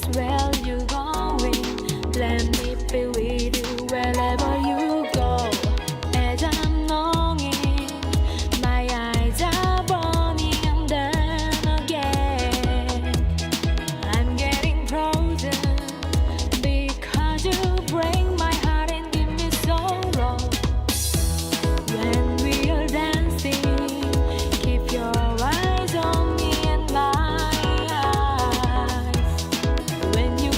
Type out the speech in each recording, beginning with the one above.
us where you going. Let me be with you wherever you go. As I'm longing, my eyes are burning and then again I'm getting frozen because you break my heart and give me sorrow. When we are dancing, keep your eyes on me and my eyes. When you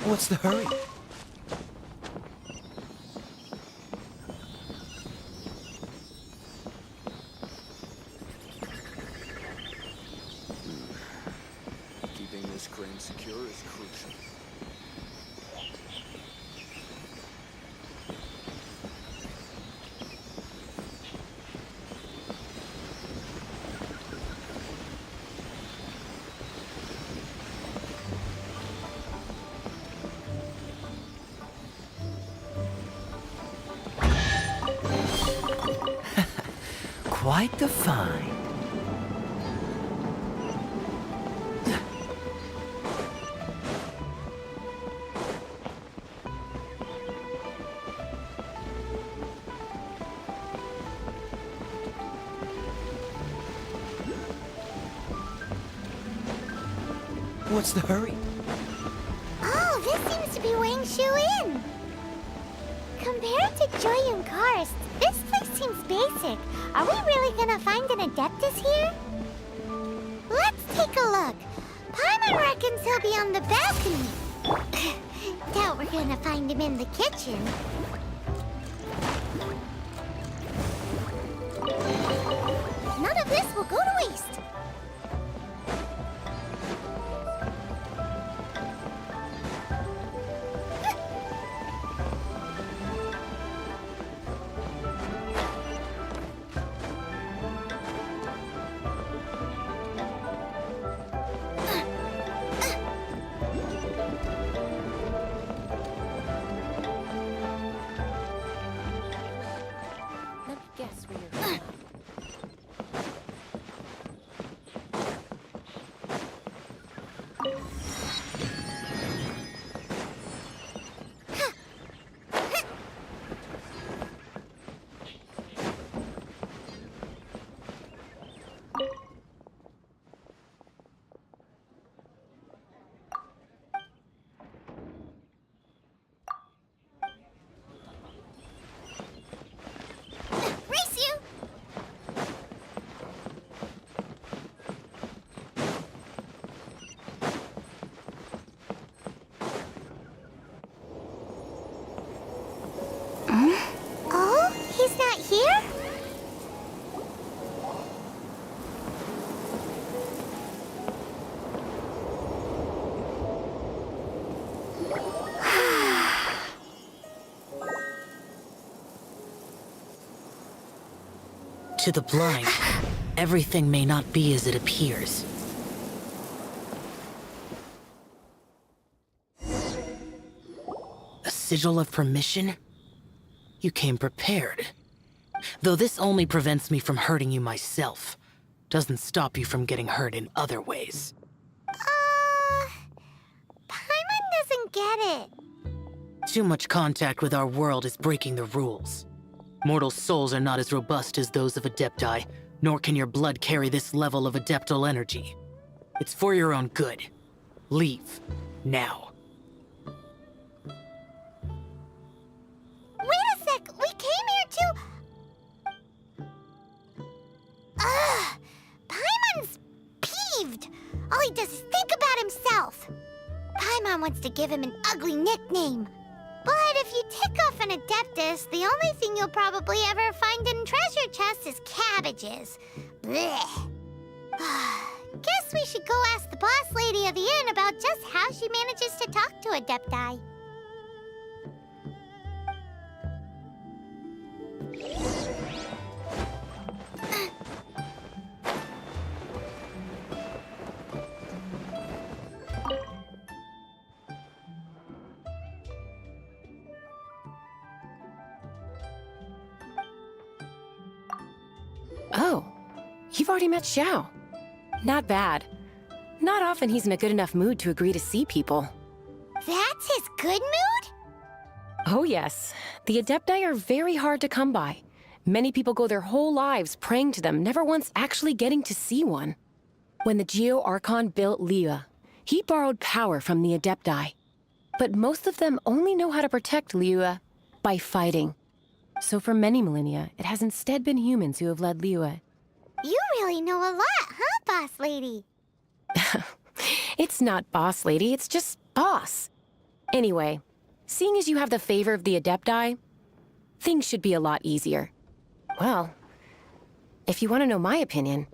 What's the hurry? Keeping this grain secure is crucial. Quite the find. What's the hurry? Oh, this seems to be Wang Shu in. Compared to Joyun Karst, this place seems basic. Are we really gonna find an Adeptus here? Let's take a look. Paimon reckons he'll be on the balcony. Doubt we're gonna find him in the kitchen. None of this will go to waste. Let me guess where you're from. Race you! Oh, he's not here? To the blind, everything may not be as it appears. A sigil of permission? You came prepared. Though this only prevents me from hurting you myself, doesn't stop you from getting hurt in other ways. Paimon doesn't get it. Too much contact with our world is breaking the rules. Mortal souls are not as robust as those of Adepti, nor can your blood carry this level of adeptal energy. It's for your own good. Leave. Now. Wait a sec, we came here to... Ugh! Paimon's peeved. All he does is think about himself. Paimon wants to give him an ugly nickname. But if you tick off an Adeptus, the only thing you'll probably ever find in treasure chests is cabbages. Blech. Guess we should go ask the boss lady of the inn about just how she manages to talk to Adepti. Oh, you've already met Xiao. Not bad. Not often he's in a good enough mood to agree to see people. That's his good mood? Oh yes, the Adepti are very hard to come by. Many people go their whole lives praying to them, never once actually getting to see one. When the Geo Archon built Liyue, he borrowed power from the Adepti. But most of them only know how to protect Liyue by fighting. So for many millennia, it has instead been humans who have led Liyue. You really know a lot, huh, boss lady? It's not boss lady, it's just boss. Anyway, seeing as you have the favor of the Adepti, things should be a lot easier. Well, if you want to know my opinion,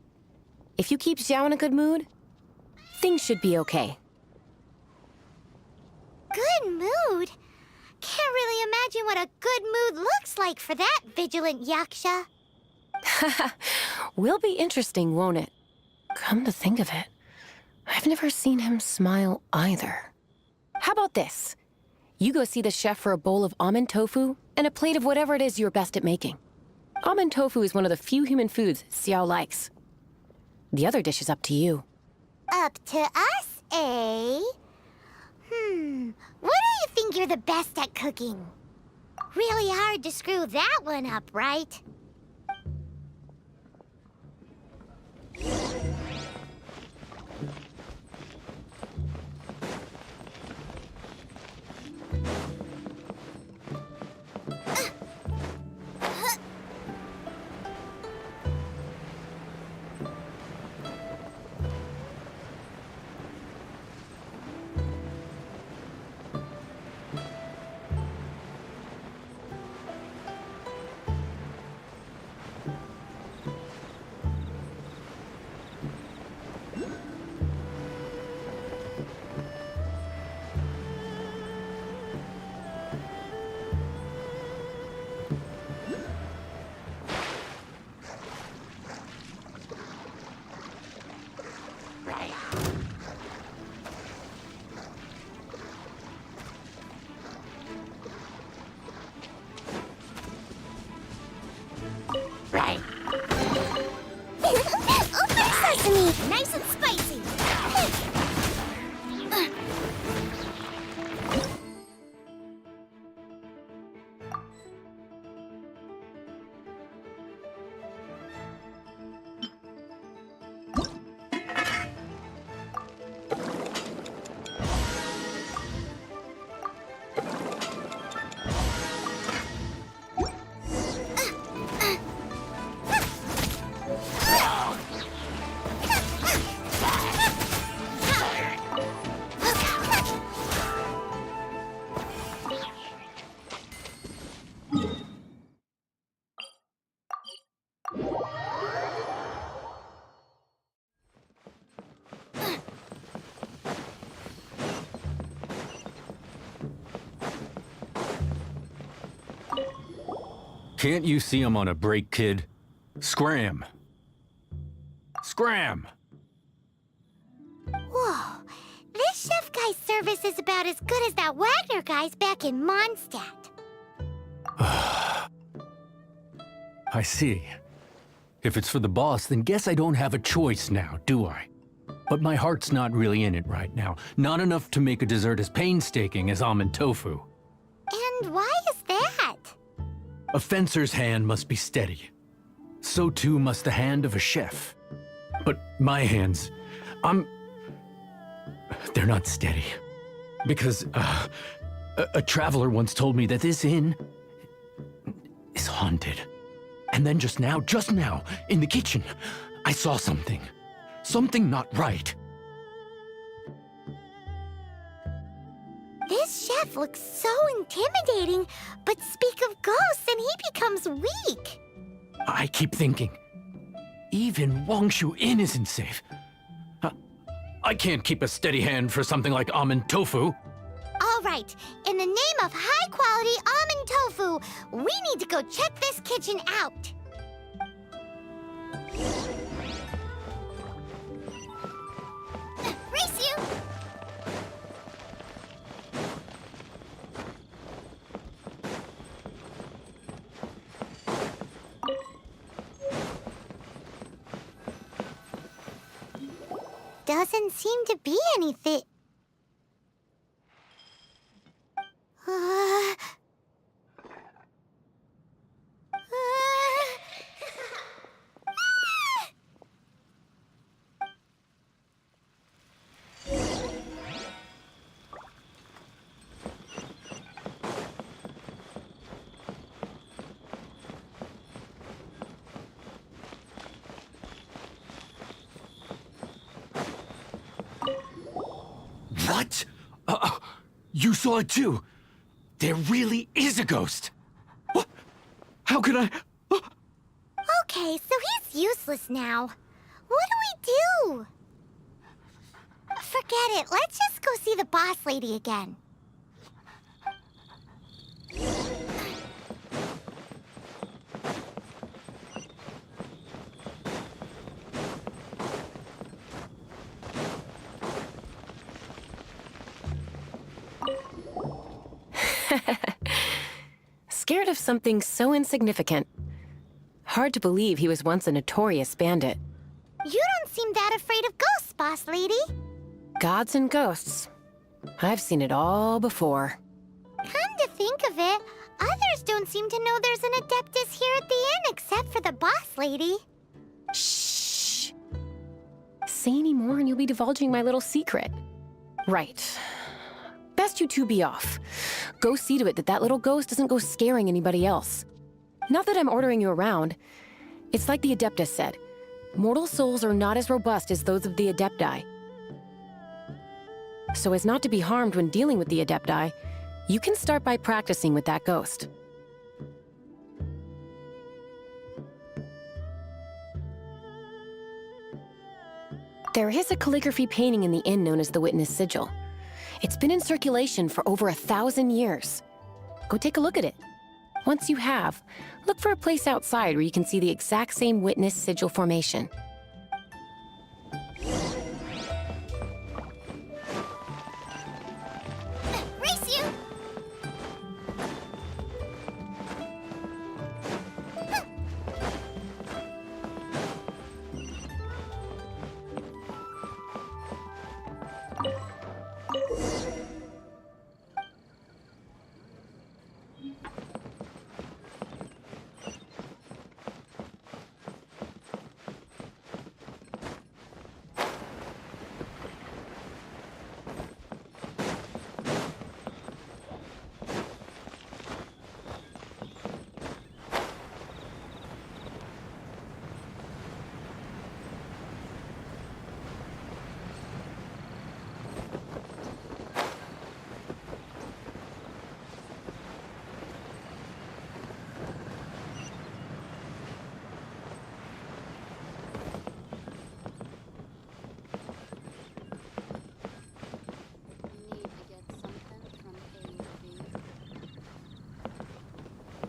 if you keep Xiao in a good mood, things should be okay. Good mood? Can't really imagine what a good mood looks like for that vigilant yaksha. Will be interesting, won't it? Come to think of it, I've never seen him smile either. How about this? You go see the chef for a bowl of almond tofu and a plate of whatever it is you're best at making. Almond tofu is one of the few human foods Xiao likes. The other dish is up to you. Up to us, eh? What do you think you're the best at cooking? Really hard to screw that one up, right? Open sesame! Nice and spicy! Can't you see I'm on a break, kid? Scram! Scram! Whoa, this chef guy's service is about as good as that Wagner guy's back in Mondstadt. I see. If it's for the boss, then guess I don't have a choice now, do I? But my heart's not really in it right now. Not enough to make a dessert as painstaking as almond tofu. And why is that? A fencer's hand must be steady. So too must the hand of a chef. But my hands, they're not steady. Because, a traveler once told me that this inn is haunted. And then just now, in the kitchen, I saw something. Something not right. This chef looks so intimidating, but speak of ghosts and he becomes weak. I keep thinking, even Wangshu Inn isn't safe. I can't keep a steady hand for something like almond tofu. All right, in the name of high-quality almond tofu, we need to go check this kitchen out. Race you! Doesn't seem to be anything. What? You saw it too! There really is a ghost! What? How could I... Okay, so he's useless now. What do we do? Forget it. Let's just go see the boss lady again. Scared of something so insignificant. Hard to believe he was once a notorious bandit. You don't seem that afraid of ghosts, boss lady. Gods and ghosts. I've seen it all before. Come to think of it, others don't seem to know there's an Adeptus here at the inn except for the boss lady. Shh. Say any more and you'll be divulging my little secret. Right. Best you two be off. Go see to it that that little ghost doesn't go scaring anybody else. Not that I'm ordering you around. It's like the Adeptus said. Mortal souls are not as robust as those of the Adepti. So as not to be harmed when dealing with the Adepti, you can start by practicing with that ghost. There is a calligraphy painting in the inn known as the Witness Sigil. It's been in circulation for over 1,000 years. Go take a look at it. Once you have, look for a place outside where you can see the exact same Witness Sigil formation. Race you!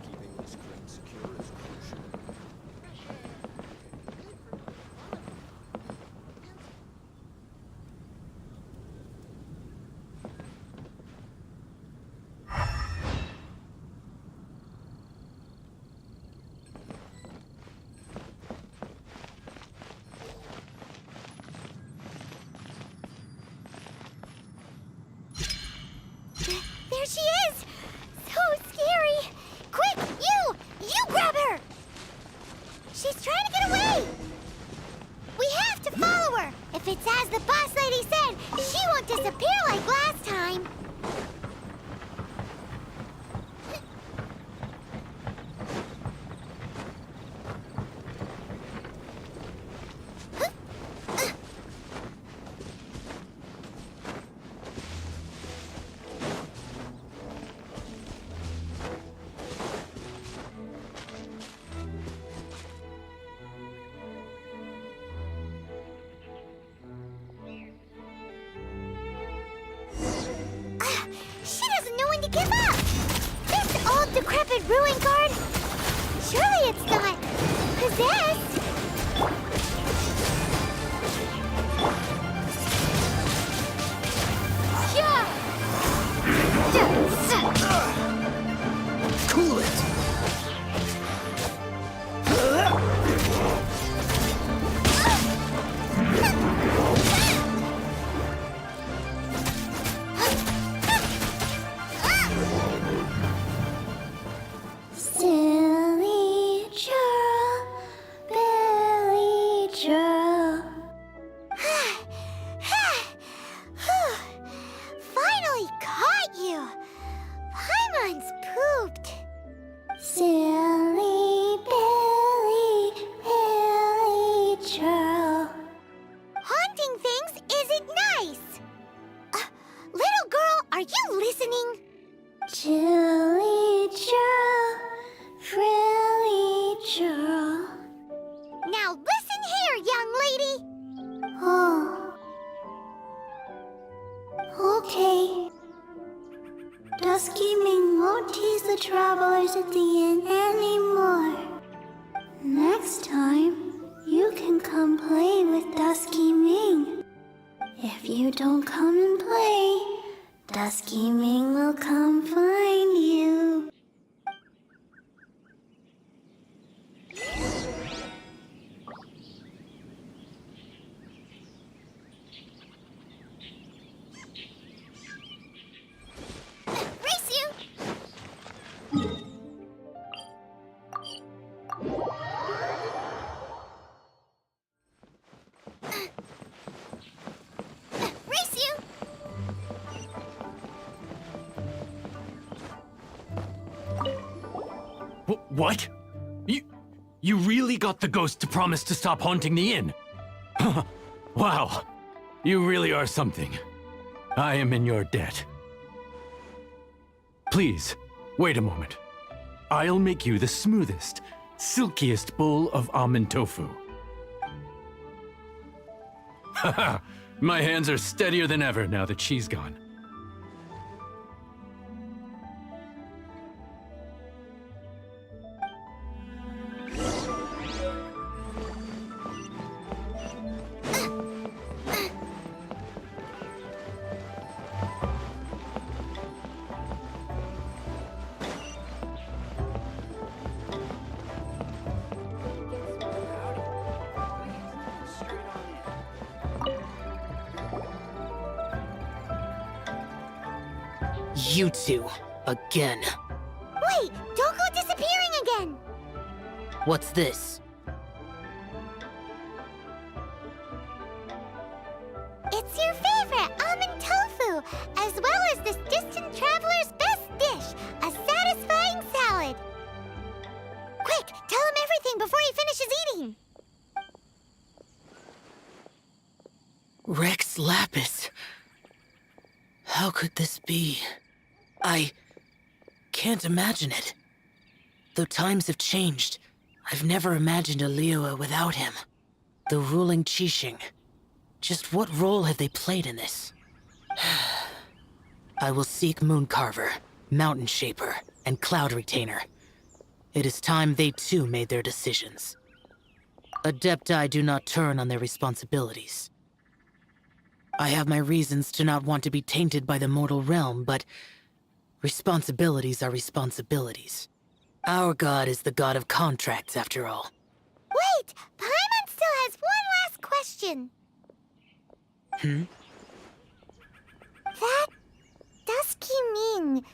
Keeping this crate secure is crucial. There she is! So scary! Quick, you grab her! She's trying to get away! We have to follow her! If it's as the boss lady said, she won't disappear like last time. She doesn't know when to give up! This old decrepit ruin guard! Surely it's not possessed! Yeah! Cool it! Silly churl, Billy churl. Finally caught you! Paimon's pooped. Silly Billy, Billy churl. Haunting things isn't nice. Little girl, are you listening? the travelers at the inn anymore. Next time, you can come play with Dusky Ming. If you don't come and play, Dusky Ming will come find you. Race you! Race you! What? You really got the ghost to promise to stop haunting the inn? Wow. You really are something. I am in your debt. Please, wait a moment. I'll make you the smoothest, silkiest bowl of almond tofu. Haha, my hands are steadier than ever now that she's gone. You two, again. Wait, don't go disappearing again! What's this? It's your favorite almond tofu, as well as this distant traveler's best dish, a satisfying salad. Quick, tell him everything before he finishes eating. Rex Lapis. How could this be? I can't imagine it. Though times have changed, I've never imagined a Liyue without him. The ruling Qixing. Just what role have they played in this? I will seek Mooncarver, Mountain Shaper, and Cloud Retainer. It is time they too made their decisions. Adepti do not turn on their responsibilities. I have my reasons to not want to be tainted by the mortal realm, but responsibilities are responsibilities. Our god is the god of contracts, after all. Wait, Paimon still has one last question. That Dusky Ming,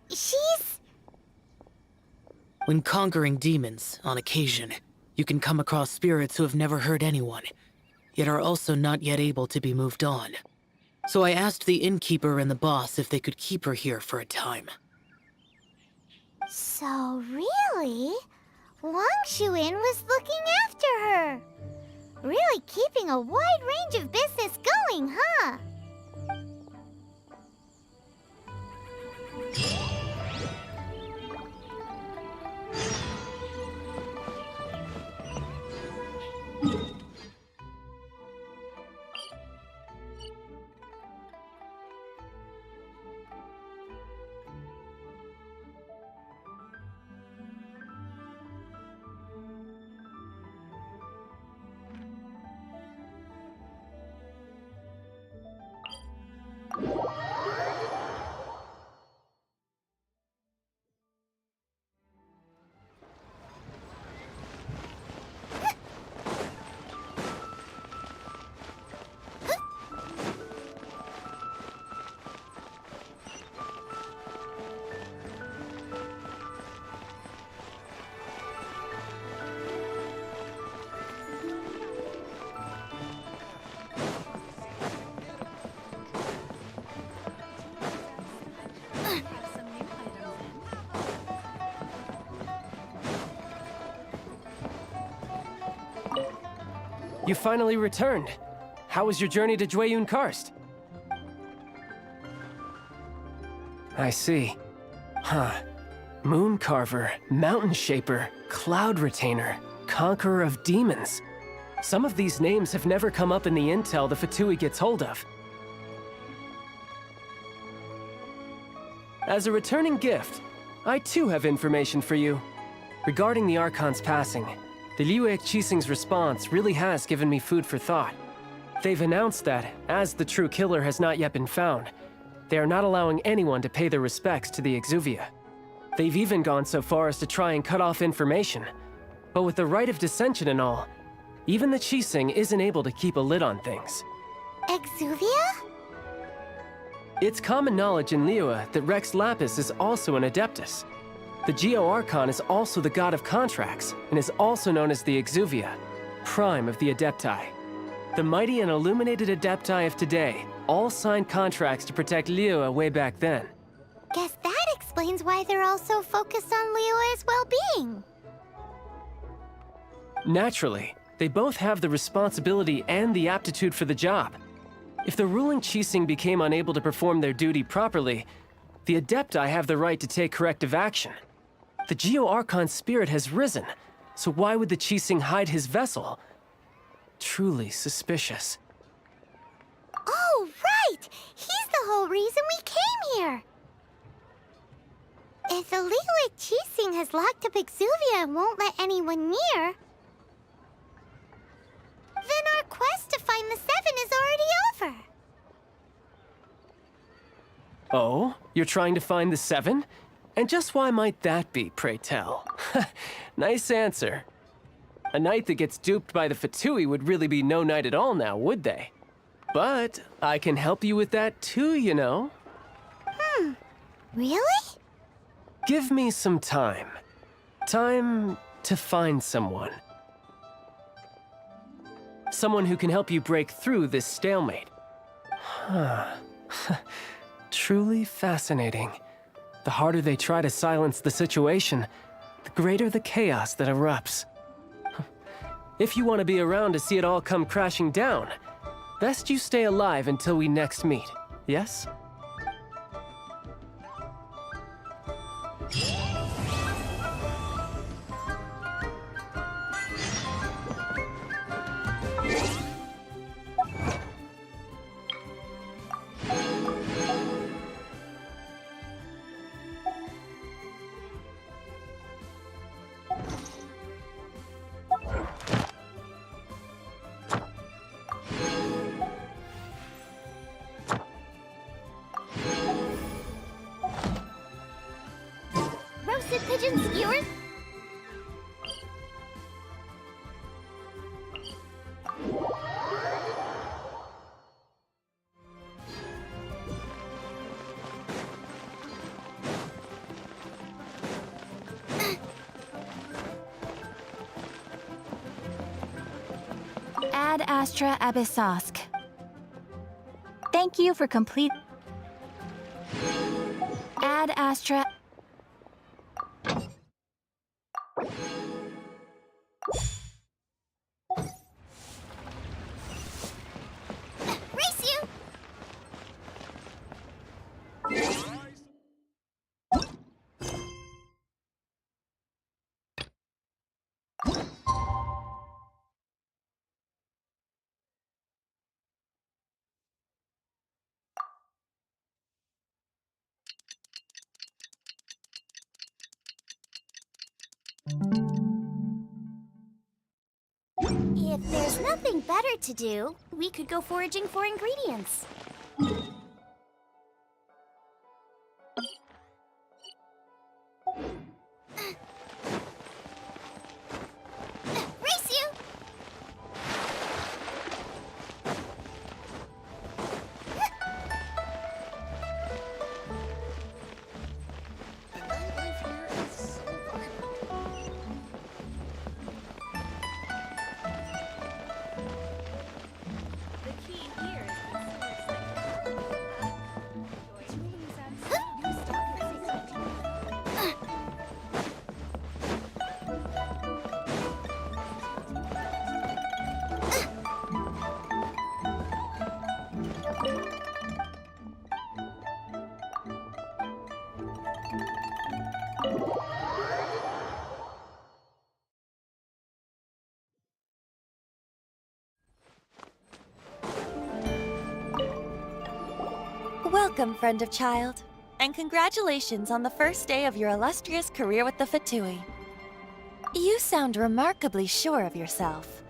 she's... When conquering demons, on occasion, you can come across spirits who have never hurt anyone, yet are also not yet able to be moved on. So I asked the innkeeper and the boss if they could keep her here for a time. So really, Wangshu Inn was looking after her. Really keeping a wide range of business going, huh? You finally returned. How was your journey to Jueyun Karst? I see. Huh. Mooncarver, Mountain Shaper, Cloud Retainer, Conqueror of Demons. Some of these names have never come up in the intel the Fatui gets hold of. As a returning gift, I too have information for you. Regarding the Archon's passing, the Liu Qixing's response really has given me food for thought. They've announced that, as the true killer has not yet been found, they are not allowing anyone to pay their respects to the Exuvia. They've even gone so far as to try and cut off information. But with the right of dissension and all, even the Qixing isn't able to keep a lid on things. Exuvia? It's common knowledge in Liyue that Rex Lapis is also an Adeptus. The Geo Archon is also the god of contracts, and is also known as the Exuvia, prime of the Adepti. The mighty and illuminated Adepti of today all signed contracts to protect Liyue way back then. Guess that explains why they're all so focused on Liyue's well-being. Naturally, they both have the responsibility and the aptitude for the job. If the ruling Qixing became unable to perform their duty properly, the Adepti have the right to take corrective action. The Geo Archon's spirit has risen, so why would the Qixing hide his vessel? Truly suspicious. Oh, right! He's the whole reason we came here! If the Liyue Qixing has locked up Exuvia and won't let anyone near, then our quest to find the Seven is already over. Oh? You're trying to find the Seven? And just why might that be, pray tell? Nice answer. A knight that gets duped by the Fatui would really be no knight at all now, would they? But I can help you with that too, you know. Really? Give me some time. Time to find someone. Someone who can help you break through this stalemate. Truly fascinating. The harder they try to silence the situation, the greater the chaos that erupts. If you want to be around to see it all come crashing down, best you stay alive until we next meet, yes? Roasted pigeon skewers? Ad Astra Abyssosk. Thank you for complete. Ad Astra. Race you! If there's nothing better to do, we could go foraging for ingredients. Race you! Welcome, friend of child. and congratulations on the first day of your illustrious career with the Fatui. You sound remarkably sure of yourself.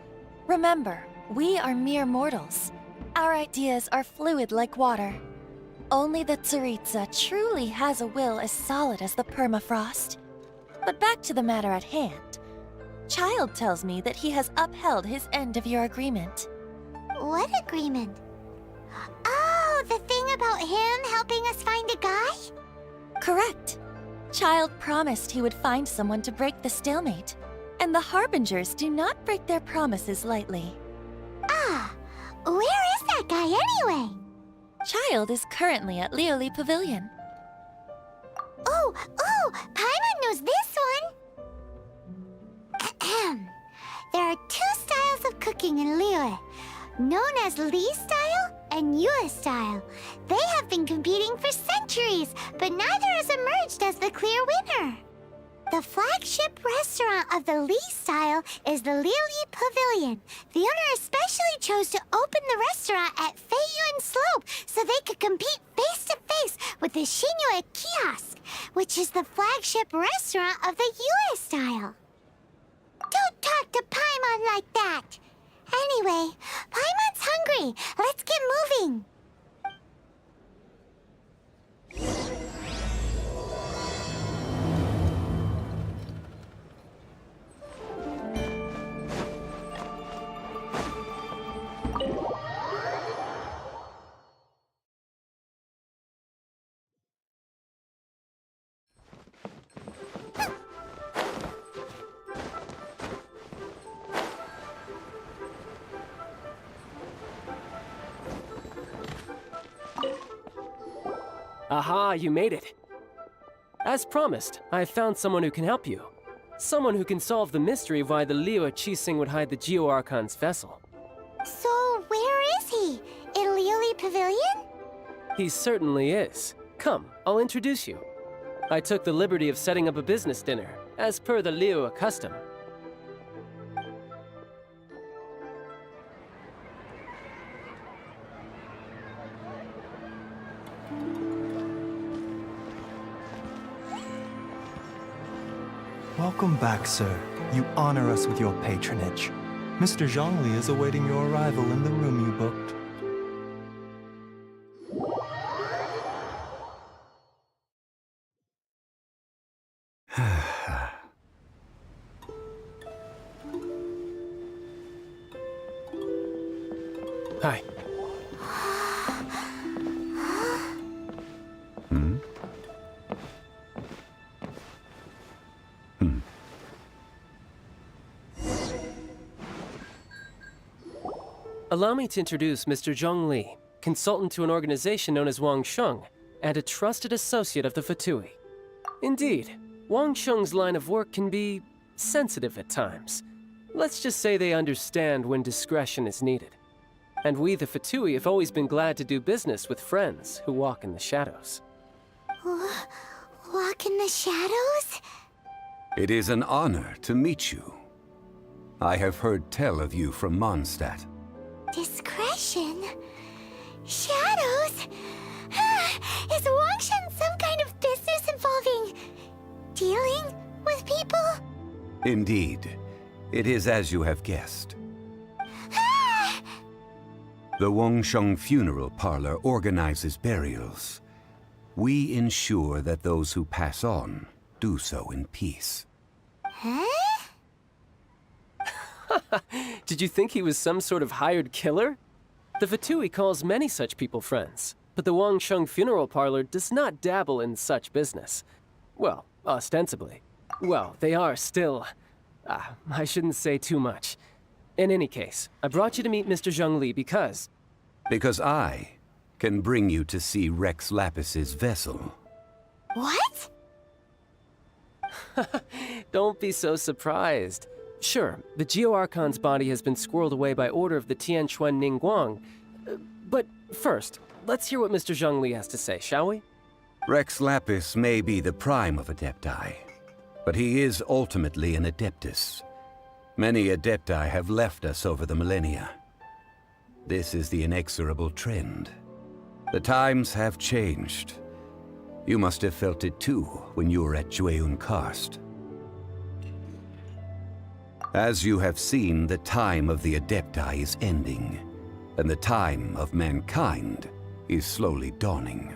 Remember, we are mere mortals. Our ideas are fluid like water. Only the Tsaritsa truly has a will as solid as the permafrost. But back to the matter at hand. Child tells me that he has upheld his end of your agreement. What agreement? Oh, the thing about him helping us find a guy? Correct. Child promised he would find someone to break the stalemate. And the Harbingers do not break their promises lightly. Ah, where is that guy anyway? Child is currently at Lioli Pavilion. Oh, Paimon knows this one! Ahem. There are two styles of cooking in Liyue, known as Li style and Yue style. They have been competing for centuries, but neither has emerged as the clear winner. The flagship restaurant of the Li style is the Lioli Pavilion. The owner especially chose to open the restaurant at Feiyuan Slope so they could compete face-to-face with the Shinyue Kiosk, which is the flagship restaurant of the Yue style. Don't talk to Paimon like that! Anyway, Paimon's hungry. Let's get moving. Aha, you made it. As promised, I have found someone who can help you. Someone who can solve the mystery of why the Liyue Qixing would hide the Geo Archon's vessel. So, where is he? In Lioli Pavilion? He certainly is. Come, I'll introduce you. I took the liberty of setting up a business dinner, as per the Liyue custom. Welcome back, sir. You honor us with your patronage. Mr. Zhongli is awaiting your arrival in the room you booked. Hi. Allow me to introduce Mr. Zhong Li, consultant to an organization known as Wang Sheng, and a trusted associate of the Fatui. Indeed, Wang Sheng's line of work can be sensitive at times. Let's just say they understand when discretion is needed. And we, the Fatui, have always been glad to do business with friends who walk in the shadows. Walk in the shadows? It is an honor to meet you. I have heard tell of you from Mondstadt. Discretion? Shadows? Is Wangshan some kind of business involving dealing with people? Indeed. It is as you have guessed. The Wangsheng Funeral Parlor organizes burials. We ensure that those who pass on do so in peace. Huh? Did you think he was some sort of hired killer? The Fatui calls many such people friends, but the Wangsheng Funeral Parlor does not dabble in such business. Well, ostensibly. Well, they are still... I shouldn't say too much. In any case, I brought you to meet Mr. Zhong Li because... Because I can bring you to see Rex Lapis's vessel. What? Don't be so surprised. Sure, the Geo Archon's body has been squirreled away by order of the Tianquan Ningguang. But first, let's hear what Mr. Zhong Li has to say, shall we? Rex Lapis may be the prime of Adepti, but he is ultimately an Adeptus. Many Adepti have left us over the millennia. This is the inexorable trend. The times have changed, You must have felt it too when you were at Jueun Karst. As you have seen, the time of the Adepti is ending, and the time of mankind is slowly dawning.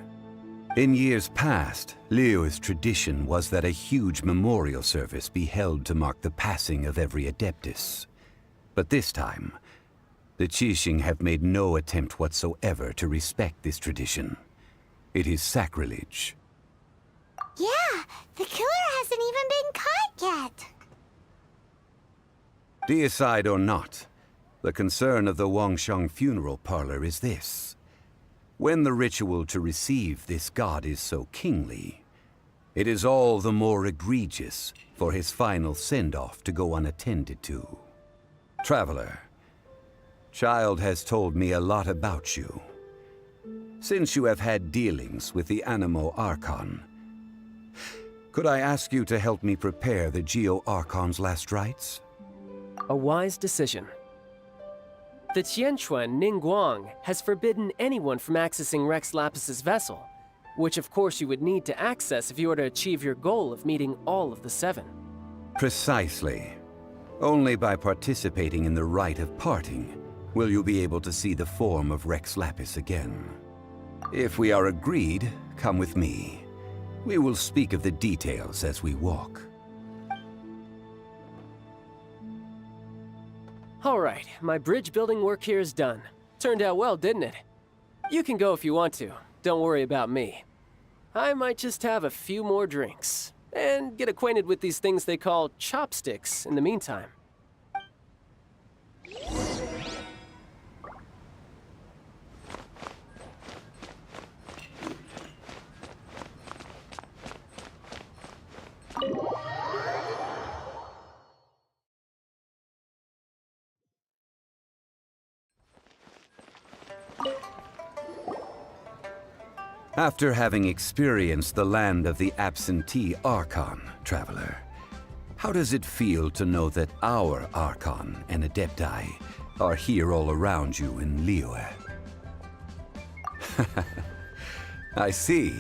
In years past, Liyue's tradition was that a huge memorial service be held to mark the passing of every Adeptus. But this time, the Qixing have made no attempt whatsoever to respect this tradition. It is sacrilege. Yeah, the killer hasn't even been caught yet. Deicide or not, the concern of the Wangsheng funeral parlor is this. When the ritual to receive this god is so kingly, it is all the more egregious for his final send-off to go unattended to. Traveler, Child has told me a lot about you. Since you have had dealings with the Animo Archon, could I ask you to help me prepare the Geo Archon's last rites? A wise decision. The Tianquan Ningguang has forbidden anyone from accessing Rex Lapis's vessel, which of course you would need to access if you were to achieve your goal of meeting all of the 7. Precisely. Only by participating in the rite of parting will you be able to see the form of Rex Lapis again. If we are agreed, come with me. We will speak of the details as we walk. All right, my bridge building work here is done. Turned out well, didn't it? You can go if you want to. Don't worry about me. I might just have a few more drinks and get acquainted with these things they call chopsticks in the meantime. After having experienced the land of the absentee Archon, Traveler, how does it feel to know that our Archon and Adepti are here all around you in Liyue? I see.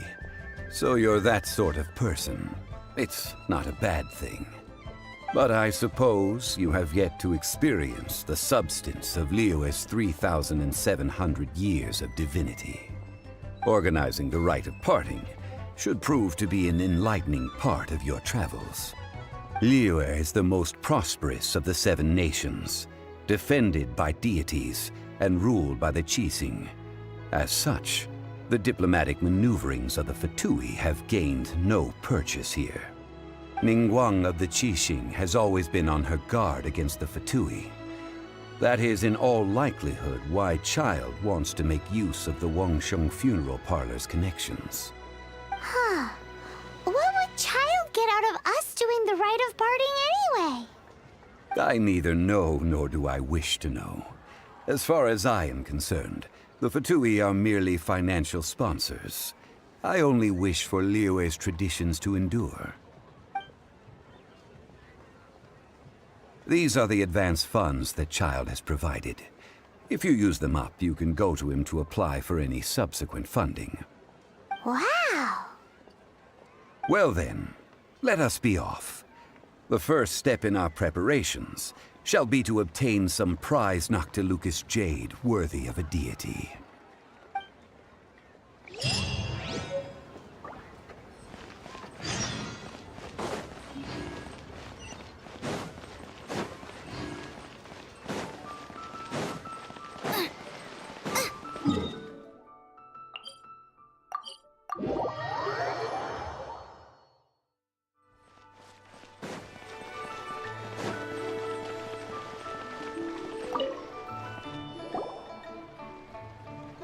So you're that sort of person. It's not a bad thing. But I suppose you have yet to experience the substance of Liyue's 3,700 years of divinity. Organizing the rite of parting should prove to be an enlightening part of your travels. Liyue is the most prosperous of the 7 nations, defended by deities and ruled by the Qixing. As such, the diplomatic maneuverings of the Fatui have gained no purchase here. Ningguang of the Qixing has always been on her guard against the Fatui. That is in all likelihood why Child wants to make use of the Wangsheng funeral parlor's connections. Huh. What would Child get out of us doing the rite of parting anyway? I neither know nor do I wish to know. As far as I am concerned, the Fatui are merely financial sponsors. I only wish for Liyue's traditions to endure. These are the advance funds that Child has provided. If you use them up, you can go to him to apply for any subsequent funding. Wow! Well then, let us be off. The first step in our preparations shall be to obtain some prized Noctilucous jade worthy of a deity.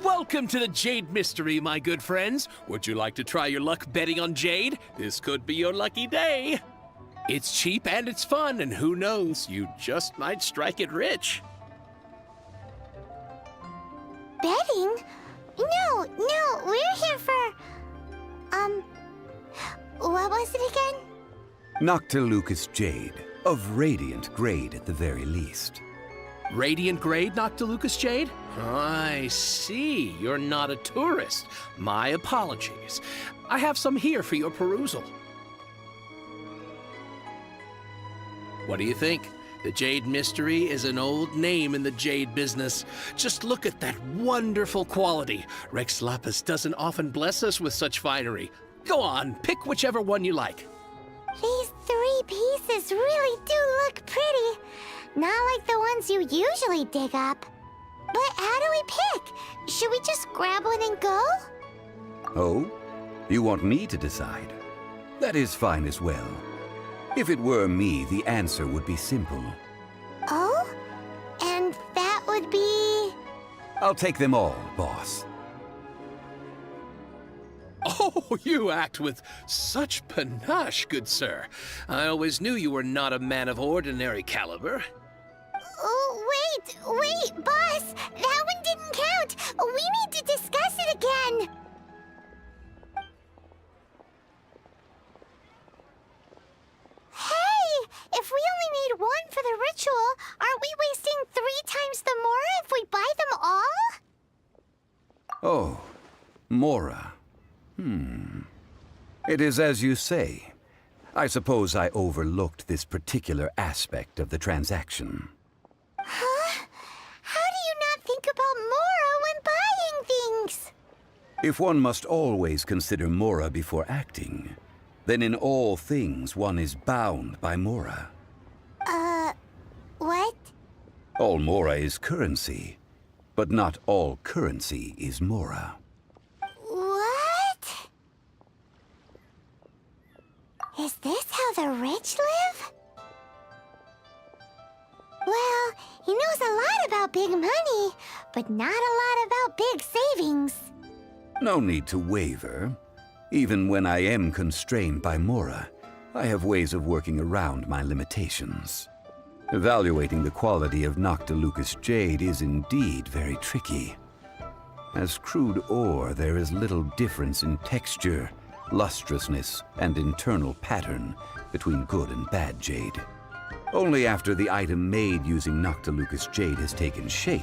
Welcome to the Jade Mystery, my good friends. Would you like to try your luck betting on Jade? This could be your lucky day. It's cheap and it's fun, and who knows, you just might strike it rich. Betting? No, we're here for... what was it again? Noctilucous jade, of radiant grade at the very least. Radiant grade, Noctilucous Jade? I see. You're not a tourist. My apologies. I have some here for your perusal. What do you think? The Jade Mystery is an old name in the jade business. Just look at that wonderful quality. Rex Lapis doesn't often bless us with such finery. Go on, pick whichever one you like. These 3 pieces really do look pretty. Not like the ones you usually dig up. But how do we pick? Should we just grab one and go? Oh? You want me to decide? That is fine as well. If it were me, the answer would be simple. Oh? And that would be... I'll take them all, boss. Oh, you act with such panache, good sir. I always knew you were not a man of ordinary caliber. Oh, wait, boss! That one didn't count! We need to discuss it again! Hey! If we only need one for the ritual, aren't we wasting 3 times the Mora if we buy them all? Oh, Mora. It is as you say. I suppose I overlooked this particular aspect of the transaction. Huh? How do you not think about Mora when buying things? If one must always consider Mora before acting, then in all things one is bound by Mora. What? All Mora is currency, but not all currency is Mora. What? Is this how the rich live? Well, he knows a lot about big money, but not a lot about big savings. No need to waver. Even when I am constrained by Mora, I have ways of working around my limitations. Evaluating the quality of Noctilucous jade is indeed very tricky. As crude ore, there is little difference in texture, lustrousness, and internal pattern between good and bad jade. Only after the item made using Noctilucous jade has taken shape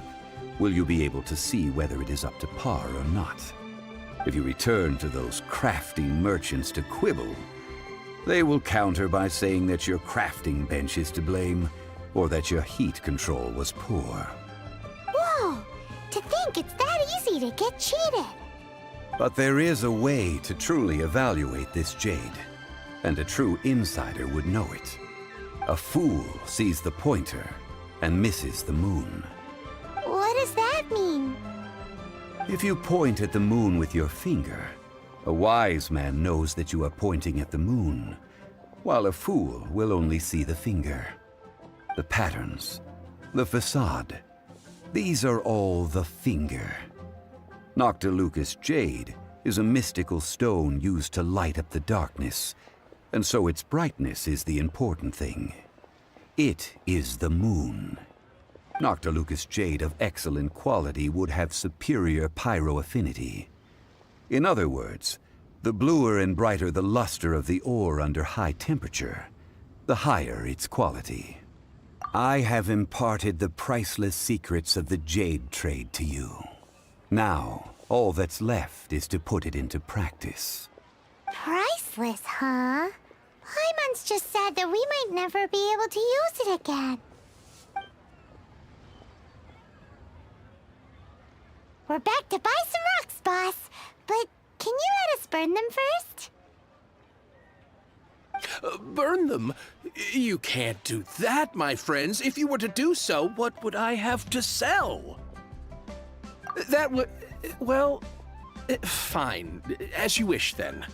will you be able to see whether it is up to par or not. If you return to those crafty merchants to quibble, they will counter by saying that your crafting bench is to blame, or that your heat control was poor. Whoa! To think it's that easy to get cheated! But there is a way to truly evaluate this jade, and a true insider would know it. A fool sees the pointer and misses the moon. What does that mean? If you point at the moon with your finger, a wise man knows that you are pointing at the moon, while a fool will only see the finger. The patterns, the facade, these are all the finger. Noctilucous jade is a mystical stone used to light up the darkness, and so its brightness is the important thing. It is the moon. Noctilucous jade of excellent quality would have superior pyroaffinity. In other words, the bluer and brighter the luster of the ore under high temperature, the higher its quality. I have imparted the priceless secrets of the jade trade to you. Now, all that's left is to put it into practice. Priceless, huh? Paimon's just said that we might never be able to use it again. We're back to buy some rocks, boss. But can you let us burn them first? Burn them? You can't do that, my friends. If you were to do so, what would I have to sell? That would... well... fine. As you wish, then.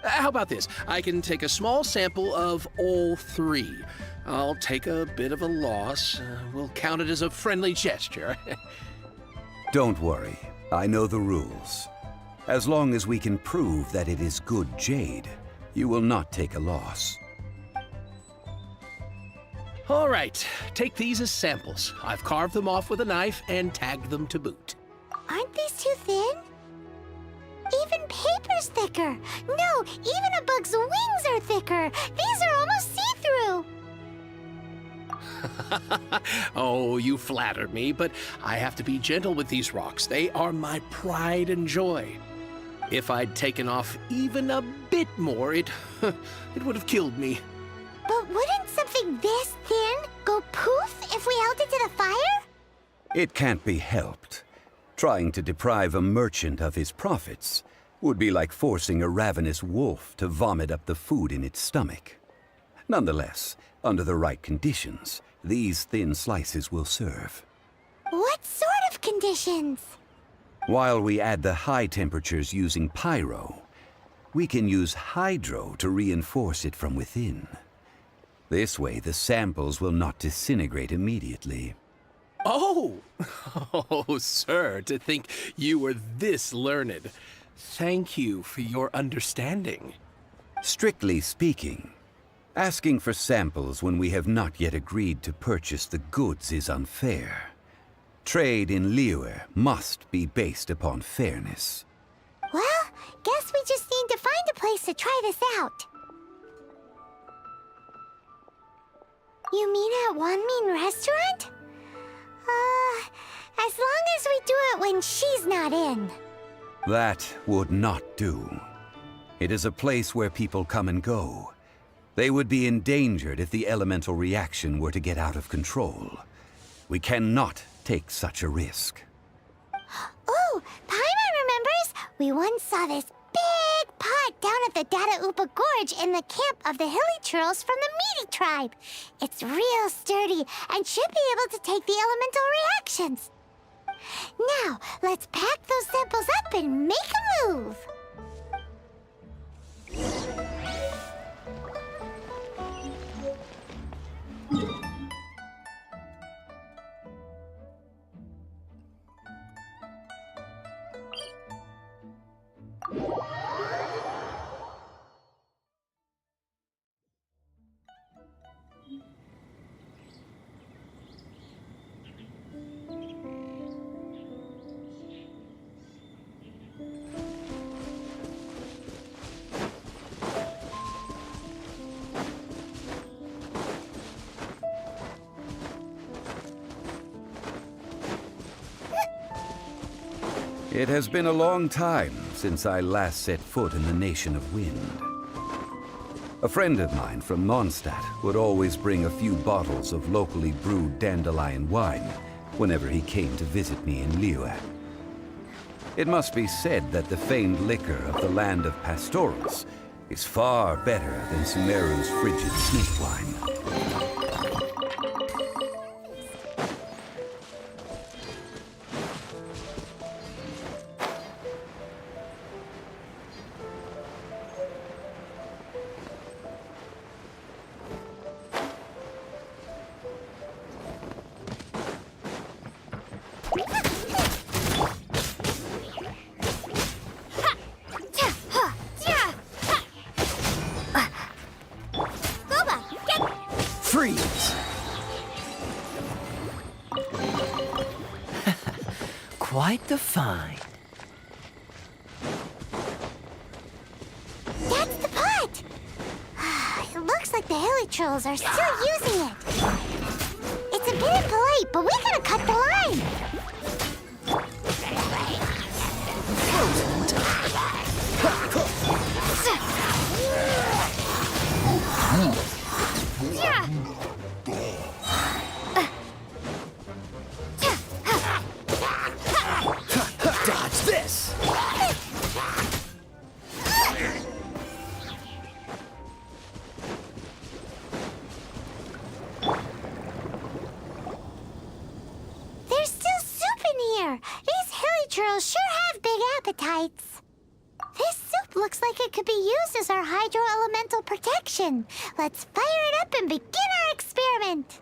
How about this? I can take a small sample of all 3. I'll take a bit of a loss. We'll count it as a friendly gesture. Don't worry. I know the rules. As long as we can prove that it is good jade, you will not take a loss. All right. Take these as samples. I've carved them off with a knife and tagged them to boot. Aren't these too thin? Even paper's thicker. No, even a bug's wings are thicker. These are almost see-through. Oh, you flatter me, but I have to be gentle with these rocks. They are my pride and joy. If I'd taken off even a bit more, it would have killed me. But wouldn't something this thin go poof if we held it to the fire? It can't be helped. Trying to deprive a merchant of his profits would be like forcing a ravenous wolf to vomit up the food in its stomach. Nonetheless, under the right conditions, these thin slices will serve. What sort of conditions? While we add the high temperatures using pyro, we can use hydro to reinforce it from within. This way, the samples will not disintegrate immediately. Oh! Oh, sir, to think you were this learned. Thank you for your understanding. Strictly speaking, asking for samples when we have not yet agreed to purchase the goods is unfair. Trade in Liyue must be based upon fairness. Well, guess we just need to find a place to try this out. You mean at Wanmin Restaurant? As long as we do it when she's not in. That would not do. It is a place where people come and go. They would be endangered if the elemental reaction were to get out of control. We cannot take such a risk. Oh, Paimon remembers! We once saw this big pot down at the Dada Upa Gorge in the camp of the hilly churls from the Meaty tribe. It's real sturdy and should be able to take the elemental reactions. Now, let's pack those samples up and make a move. It has been a long time since I last set foot in the Nation of Wind. A friend of mine from Mondstadt would always bring a few bottles of locally brewed dandelion wine whenever he came to visit me in Liyue. It must be said that the famed liquor of the land of pastorals is far better than Sumeru's frigid snake wine. Freeze! Quite the find. That's the pot! It looks like the hilly trolls are still using it. It's a bit impolite, but we gotta cut the line. Dodge this! There's still soup in here. These hilly churls sure have big appetites. This soup looks like it could be used as our hydro-elemental protection. Let's fire it up and begin our experiment.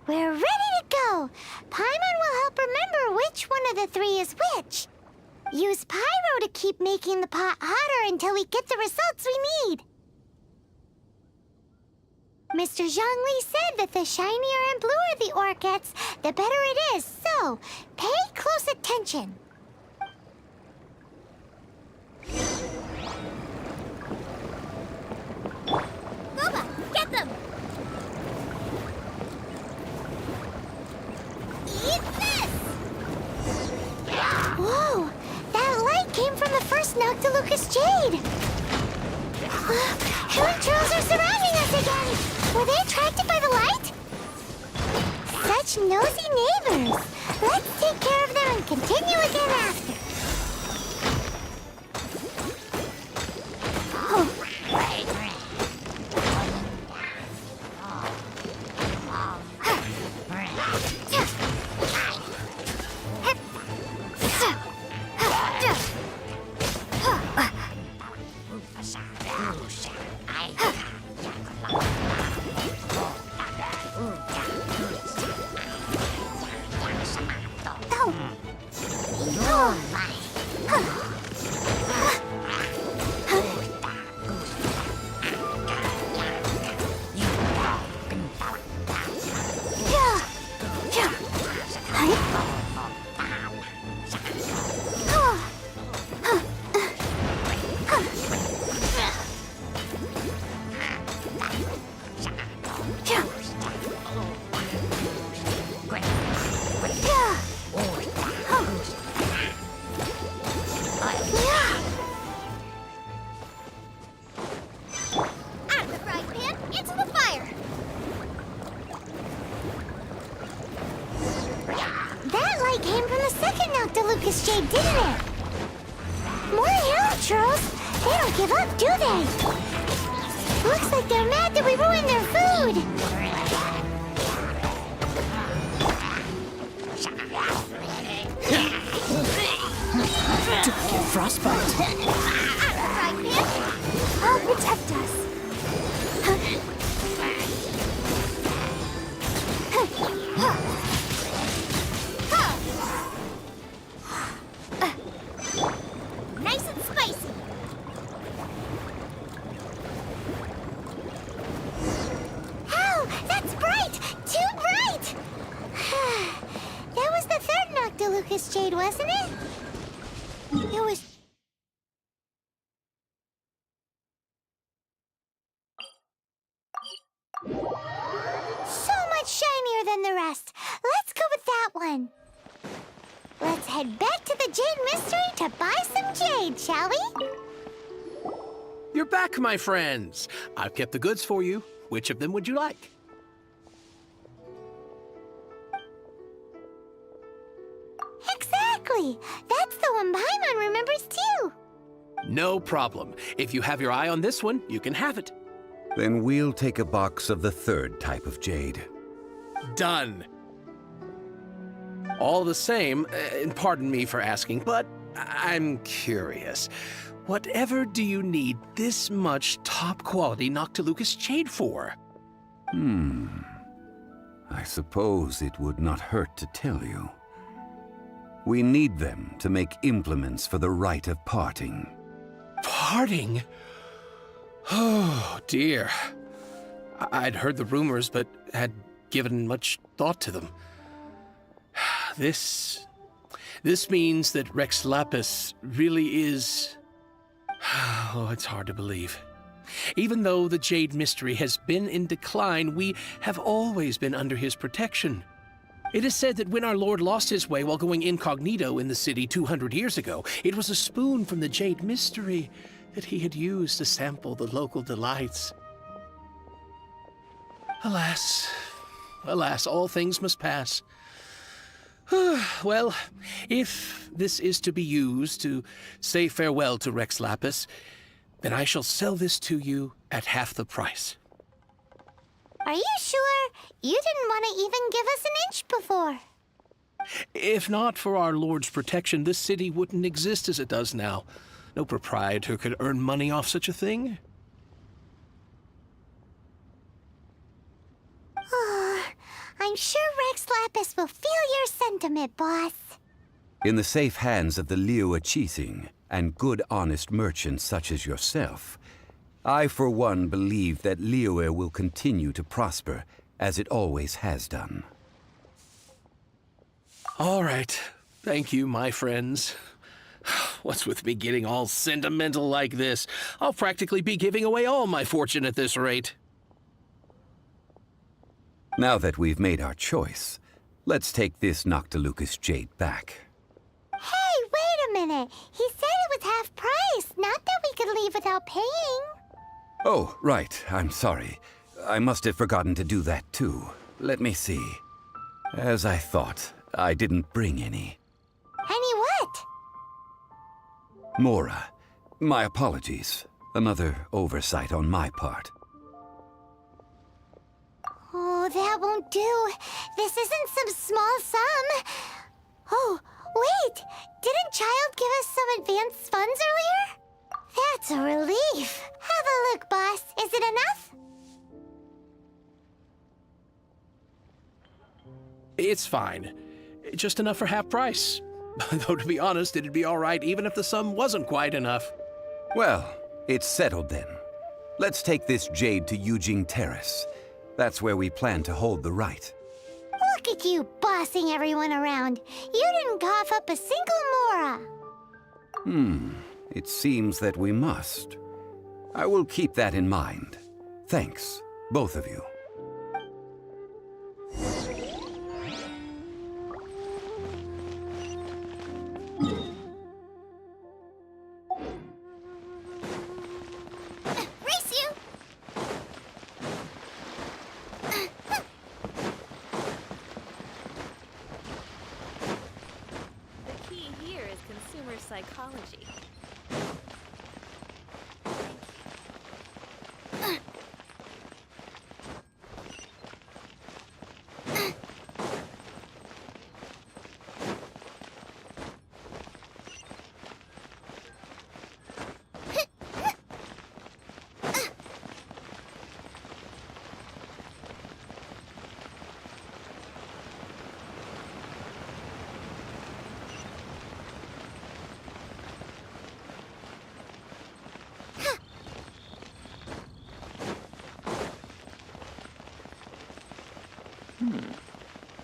We're ready to go. Paimon will help remember which one of the three is which. Use pyro to keep making the pot hotter until we get the results we need. Mr. Zhongli said that the shinier and bluer the ore gets, the better it is, so pay close attention. Go! There's Noctilucous Jade! Human trolls are surrounding us again! Were they attracted by the light? Such nosy neighbors! Let's take care of them and continue again after. Lucas Jade, didn't it? More hero trolls? They don't give up, do they? Looks like they're mad that we ruined their food. Don't get frostbite. I'll protect us. Nice and spicy. Oh, that's bright! Too bright! That was the third Noctilucous Jade, wasn't it? It was... so much shinier than the rest. Let's go with that one. Let's head back to the Jade Mystery to buy some jade, shall we? You're back, my friends. I've kept the goods for you. Which of them would you like? Exactly. That's the one Paimon remembers too. No problem. If you have your eye on this one, you can have it. Then we'll take a box of the third type of jade. Done. All the same, and pardon me for asking, but I'm curious. Whatever do you need this much top-quality Noctilucous Jade for? I suppose it would not hurt to tell you. We need them to make implements for the rite of parting. Parting? Oh, dear. I'd heard the rumors, but had given much thought to them. This means that Rex Lapis really is... Oh, it's hard to believe. Even though the Jade Mystery has been in decline, we have always been under his protection. It is said that when our Lord lost his way while going incognito in the city 200 years ago, it was a spoon from the Jade Mystery that he had used to sample the local delights. Alas, alas, all things must pass. Well, if this is to be used to say farewell to Rex Lapis, then I shall sell this to you at half the price. Are you sure? You didn't want to even give us an inch before. If not for our Lord's protection, this city wouldn't exist as it does now. No proprietor could earn money off such a thing. I'm sure Rex Lapis will feel your sentiment, boss. In the safe hands of the Liu Chising and good honest merchants such as yourself, I for one believe that Liyue will continue to prosper as it always has done. All right. Thank you, my friends. What's with me getting all sentimental like this? I'll practically be giving away all my fortune at this rate. Now that we've made our choice, let's take this Noctilucous Jade back. Hey, wait a minute. He said it was half price. without paying. Oh, right. I'm sorry. I must have forgotten to do that too. Let me see. As I thought, I didn't bring any. Any what? Mora, my apologies. Another oversight on my part. Oh, that won't do. This isn't some small sum. Oh, wait! Didn't Child give us some advanced funds earlier? That's a relief. Have a look, boss. Is it enough? It's fine. Just enough for half price. Though, to be honest, it'd be all right even if the sum wasn't quite enough. Well, it's settled then. Let's take this jade to Yujing Terrace. That's where we plan to hold the rite. Look at you bossing everyone around. You didn't cough up a single Mora. It seems that we must. I will keep that in mind. Thanks, both of you. Race you! The key here is consumer psychology.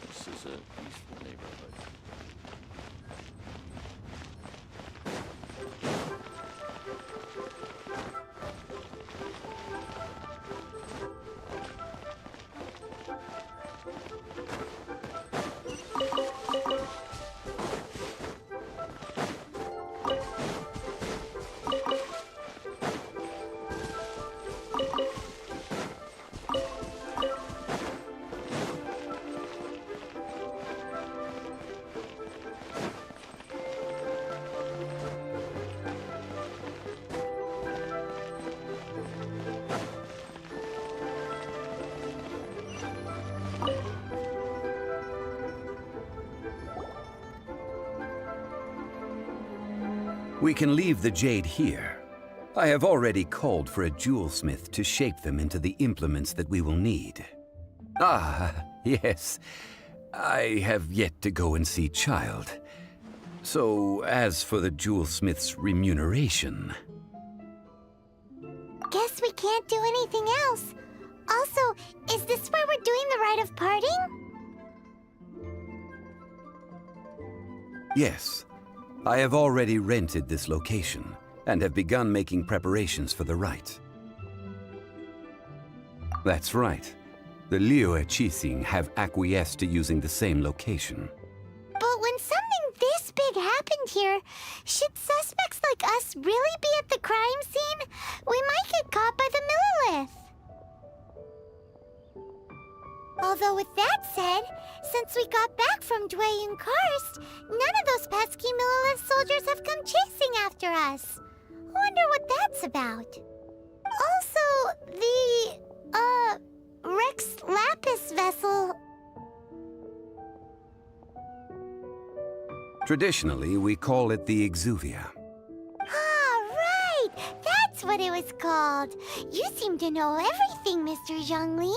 This is a peaceful neighborhood. We can leave the jade here. I have already called for a jewelsmith to shape them into the implements that we will need. Ah, yes. I have yet to go and see Child. So, as for the jewelsmith's remuneration... Guess we can't do anything else. Also, is this where we're doing the rite of parting? Yes. I have already rented this location, and have begun making preparations for the rite. That's right. The Liyue Qixing have acquiesced to using the same location. But when something this big happened here, should suspects like us really be at the crime scene? We might get caught by the Millilith. Although with that said, since we got back from Dwayne Karst, none of those pesky Millilith soldiers have come chasing after us. Wonder what that's about. Also, the, Rex Lapis vessel... Traditionally, we call it the Exuvia. Ah, right! That's what it was called. You seem to know everything, Mr. Zhongli.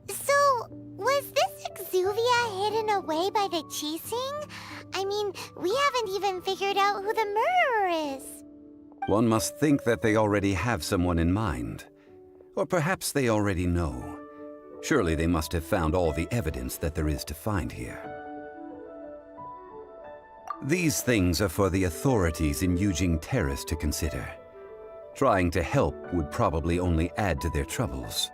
So, was this Exuvia hidden away by the Qixing? I mean, we haven't even figured out who the murderer is. One must think that they already have someone in mind. Or perhaps they already know. Surely they must have found all the evidence that there is to find here. These things are for the authorities in Yujing Terrace to consider. Trying to help would probably only add to their troubles.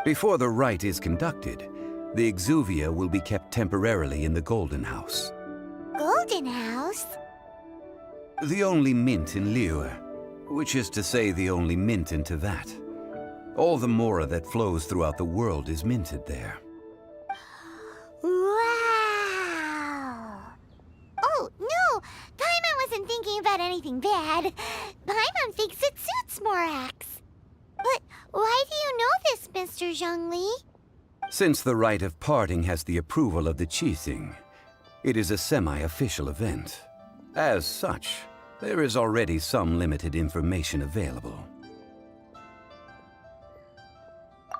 Before the rite is conducted, the Exuvia will be kept temporarily in the Golden House. Golden House? The only mint in Liyue. which is to say the only mint in Tevat. All the mora that flows throughout the world is minted there. Wow! Oh, no! Paimon wasn't thinking about anything bad. Paimon thinks it suits Morax. But why do you know this, Mr. Zhongli? Since the rite of parting has the approval of the Qixing, it is a semi-official event. As such, there is already some limited information available.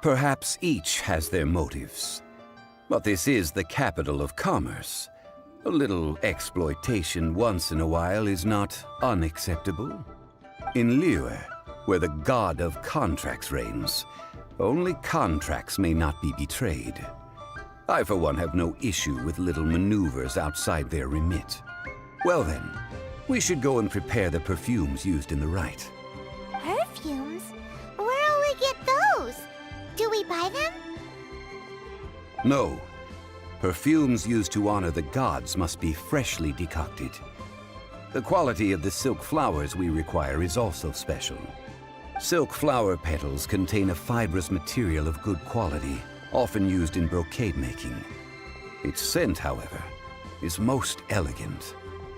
Perhaps each has their motives, but this is the capital of commerce. A little exploitation once in a while is not unacceptable. In Liyue, where the god of contracts reigns, only contracts may not be betrayed. I, for one, have no issue with little maneuvers outside their remit. Well then, we should go and prepare the perfumes used in the rite. Perfumes? Where'll we get those? Do we buy them? No. Perfumes used to honor the gods must be freshly decocted. The quality of the silk flowers we require is also special. Silk flower petals contain a fibrous material of good quality, often used in brocade making. Its scent, however, is most elegant,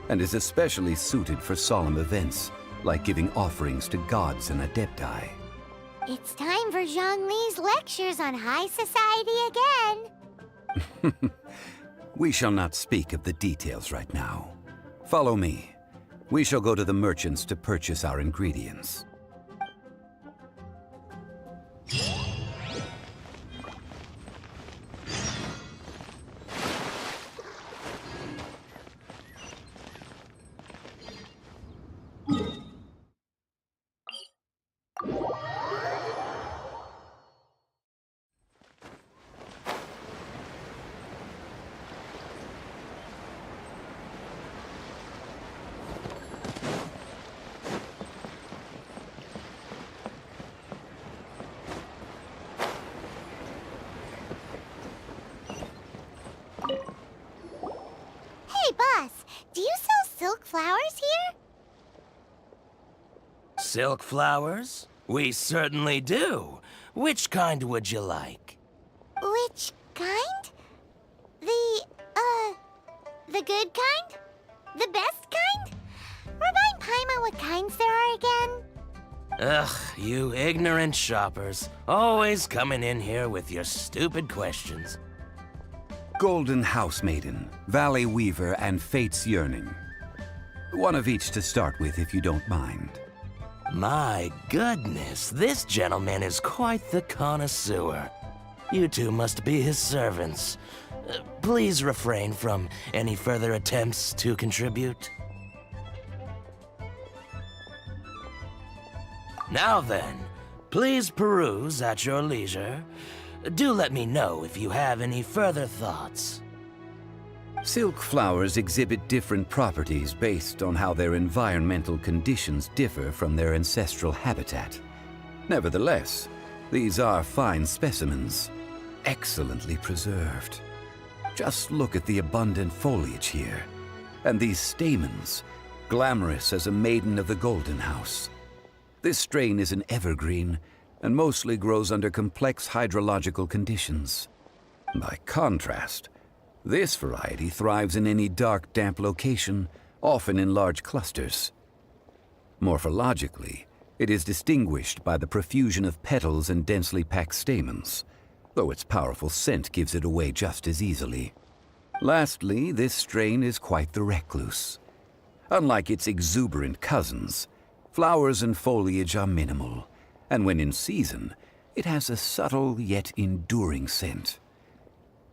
and is especially suited for solemn events, like giving offerings to gods and adepti. It's time for Zhongli's lectures on high society again. We shall not speak of the details right now. Follow me. We shall go to the merchants to purchase our ingredients. Hey, boss, do you sell silk flowers here? Silk flowers? We certainly do. Which kind would you like? Which kind? The good kind? The best kind? Remind Paimon what kinds there are again. Ugh, you ignorant shoppers. Always coming in here with your stupid questions. Golden House Maiden, Valley Weaver, and Fate's Yearning. One of each to start with, if you don't mind. My goodness, this gentleman is quite the connoisseur. You two must be his servants. Please refrain from any further attempts to contribute. Now then, please peruse at your leisure. Do let me know if you have any further thoughts. Silk flowers exhibit different properties based on how their environmental conditions differ from their ancestral habitat. Nevertheless, these are fine specimens, excellently preserved. Just look at the abundant foliage here, and these stamens, glamorous as a maiden of the Golden House. This strain is an evergreen, and mostly grows under complex hydrological conditions. By contrast, this variety thrives in any dark, damp location, often in large clusters. Morphologically, it is distinguished by the profusion of petals and densely packed stamens, though its powerful scent gives it away just as easily. Lastly, this strain is quite the recluse. Unlike its exuberant cousins, flowers and foliage are minimal, and when in season, it has a subtle yet enduring scent.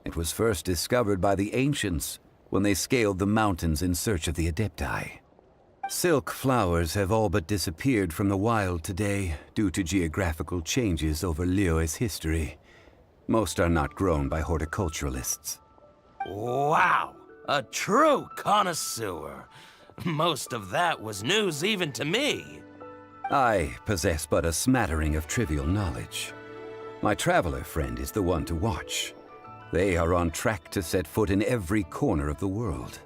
It was first discovered by the ancients when they scaled the mountains in search of the adepti. Silk flowers have all but disappeared from the wild today due to geographical changes over Liyue's history. Most are not grown by horticulturalists. Wow! A true connoisseur. Most of that was news even to me. I possess but a smattering of trivial knowledge. My traveler friend is the one to watch. They are on track to set foot in every corner of the world.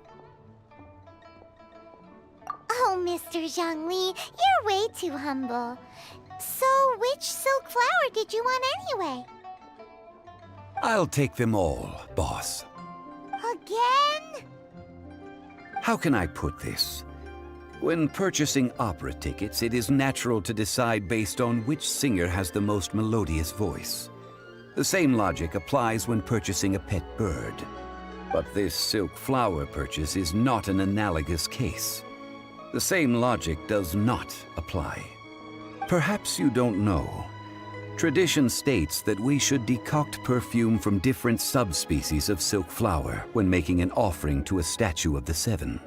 Oh Mr. Zhongli. You're way too humble. So, which silk flower did you want anyway? I'll take them all, boss. Again? How can I put this? When purchasing opera tickets, it is natural to decide based on which singer has the most melodious voice. The same logic applies when purchasing a pet bird. But this silk flower purchase is not an analogous case. The same logic does not apply. Perhaps you don't know. Tradition states that we should decoct perfume from different subspecies of silk flower when making an offering to a statue of the seven.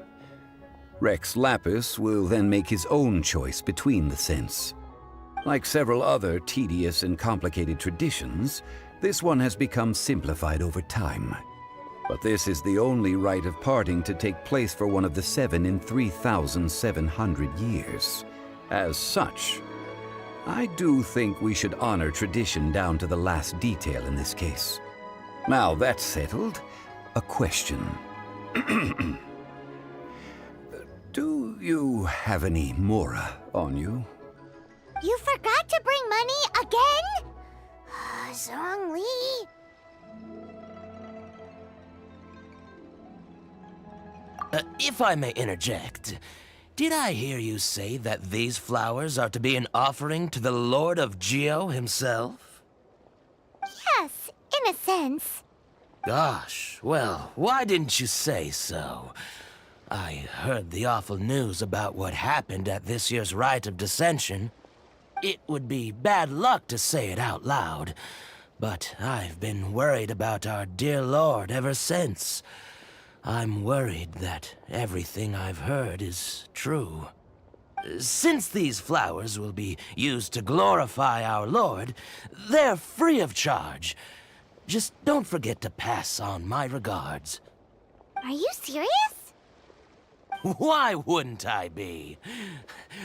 Rex Lapis will then make his own choice between the scents. Like several other tedious and complicated traditions, this one has become simplified over time. But this is the only rite of parting to take place for one of the seven in 3,700 years. As such, I do think we should honor tradition down to the last detail in this case. Now that's settled, a question. Do you have any mora on you? You forgot to bring money again? Zhongli. If I may interject, did I hear you say that these flowers are to be an offering to the Lord of Geo himself? Yes, in a sense. Gosh, well, why didn't you say so? I heard the awful news about what happened at this year's Rite of Dissension. It would be bad luck to say it out loud, but I've been worried about our dear Lord ever since. I'm worried that everything I've heard is true. Since these flowers will be used to glorify our Lord, they're free of charge. Just don't forget to pass on my regards. Are you serious? Why wouldn't I be?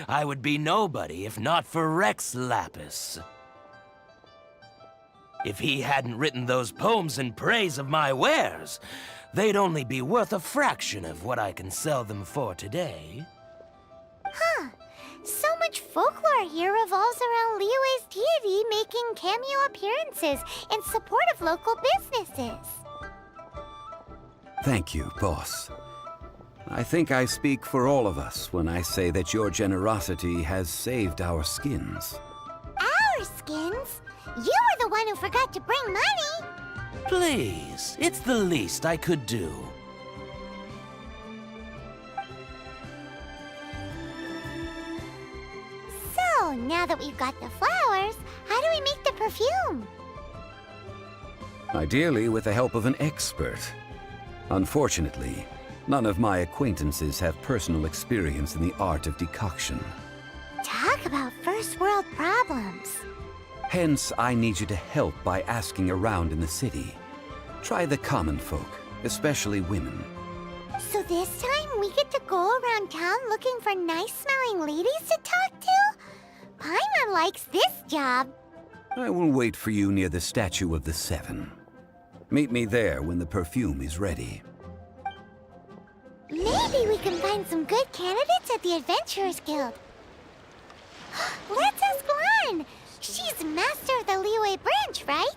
I would be nobody if not for Rex Lapis. If he hadn't written those poems in praise of my wares, they'd only be worth a fraction of what I can sell them for today. Huh. So much folklore here revolves around Liyue's deity making cameo appearances in support of local businesses. Thank you, boss. I think I speak for all of us when I say that your generosity has saved our skins. Our skins? You were the one who forgot to bring money! Please, it's the least I could do. So, now that we've got the flowers, how do we make the perfume? Ideally with the help of an expert. Unfortunately, none of my acquaintances have personal experience in the art of decoction. Talk about first world problems. Hence, I need you to help by asking around in the city. Try the common folk, especially women. So this time we get to go around town looking for nice-smelling ladies to talk to? Paimon likes this job. I will wait for you near the statue of the Seven. Meet me there when the perfume is ready. Maybe we can find some good candidates at the Adventurers Guild. Let's ask Lan! She's master of the Liyue branch, right?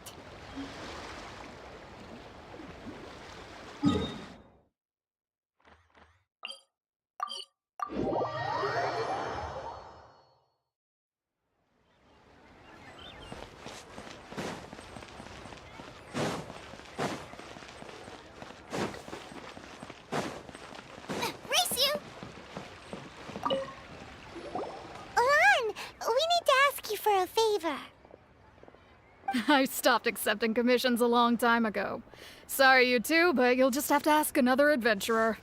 Race you! Lan, we need to ask you for a favor. I stopped accepting commissions a long time ago. Sorry, you two, but you'll just have to ask another adventurer.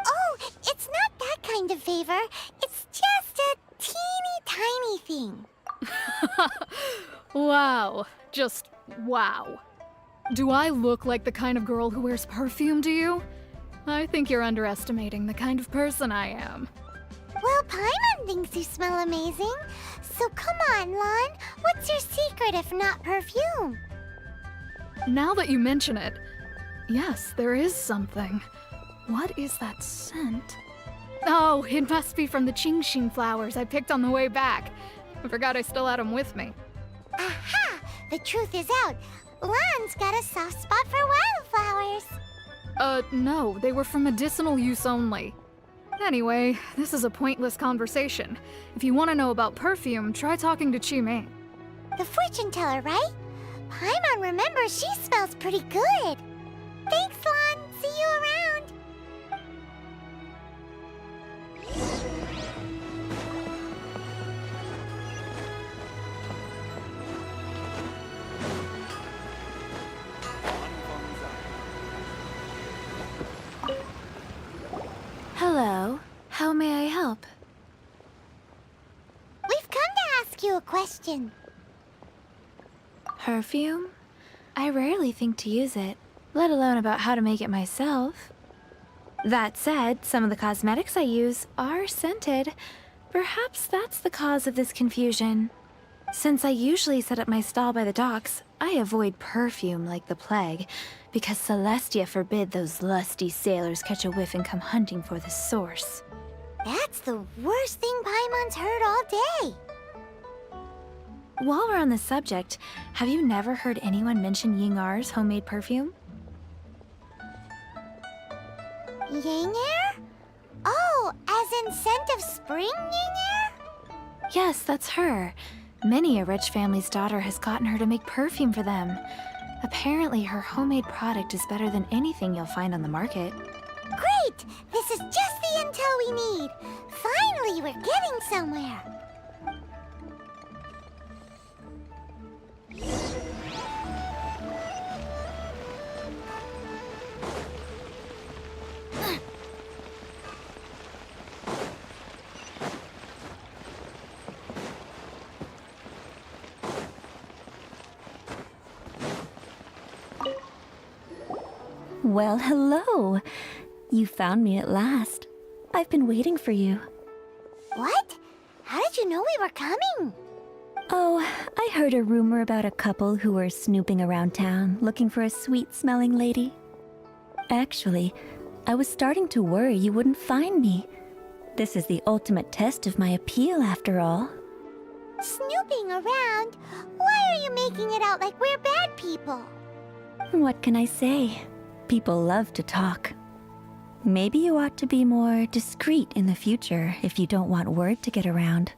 Oh, it's not that kind of favor. It's just a teeny tiny thing. Wow. Just wow. Do I look like the kind of girl who wears perfume to you? I think you're underestimating the kind of person I am. Well, Paimon thinks you smell amazing. So come on, Lan. What's your secret if not perfume? Now that you mention it, yes, there is something. What is that scent? Oh, it must be from the genshin flowers I picked on the way back. I forgot I still had them with me. Aha! The truth is out. Lan's got a soft spot for wildflowers. No, they were for medicinal use only. Anyway, this is a pointless conversation. If you want to know about perfume, try talking to Chi-Ming. The fortune teller, right? Paimon remembers she smells pretty good. Thanks, Lan. See you around. Hello. How may I help? We've come to ask you a question. Perfume? I rarely think to use it, let alone about how to make it myself. That said, some of the cosmetics I use are scented. Perhaps that's the cause of this confusion. Since I usually set up my stall by the docks, I avoid perfume like the plague, because Celestia forbid those lusty sailors catch a whiff and come hunting for the source. That's the worst thing Paimon's heard all day. While we're on the subject, have you never heard anyone mention Yingar's homemade perfume? Yingar? Oh, as in scent of spring, Yingar? Yes, that's her. Many a rich family's daughter has gotten her to make perfume for them. Apparently, her homemade product is better than anything you'll find on the market. Great! This is just the intel we need. Finally, we're getting somewhere. Well, hello. You found me at last. I've been waiting for you. What? How did you know we were coming? Oh, I heard a rumor about a couple who were snooping around town looking for a sweet-smelling lady. Actually, I was starting to worry you wouldn't find me. This is the ultimate test of my appeal, after all. Snooping around? Why are you making it out like we're bad people? What can I say? People love to talk. Maybe you ought to be more discreet in the future if you don't want word to get around.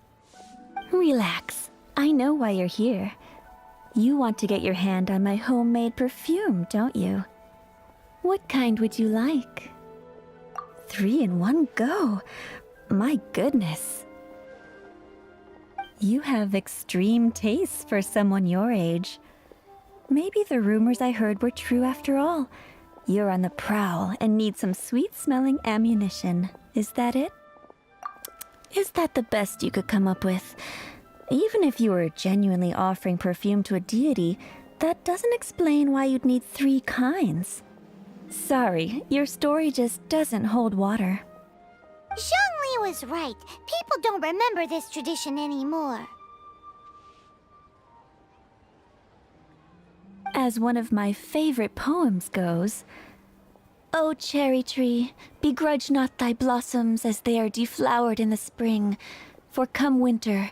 Relax. I know why you're here. You want to get your hand on my homemade perfume, don't you? What kind would you like? 3 in one go. My goodness. You have extreme tastes for someone your age. Maybe the rumors I heard were true after all. You're on the prowl and need some sweet-smelling ammunition. Is that it? Is that the best you could come up with? Even if you were genuinely offering perfume to a deity, that doesn't explain why you'd need 3 kinds. Sorry, your story just doesn't hold water. Zhongli was right. People don't remember this tradition anymore. As one of my favorite poems goes, "O cherry tree, begrudge not thy blossoms as they are deflowered in the spring, for come winter,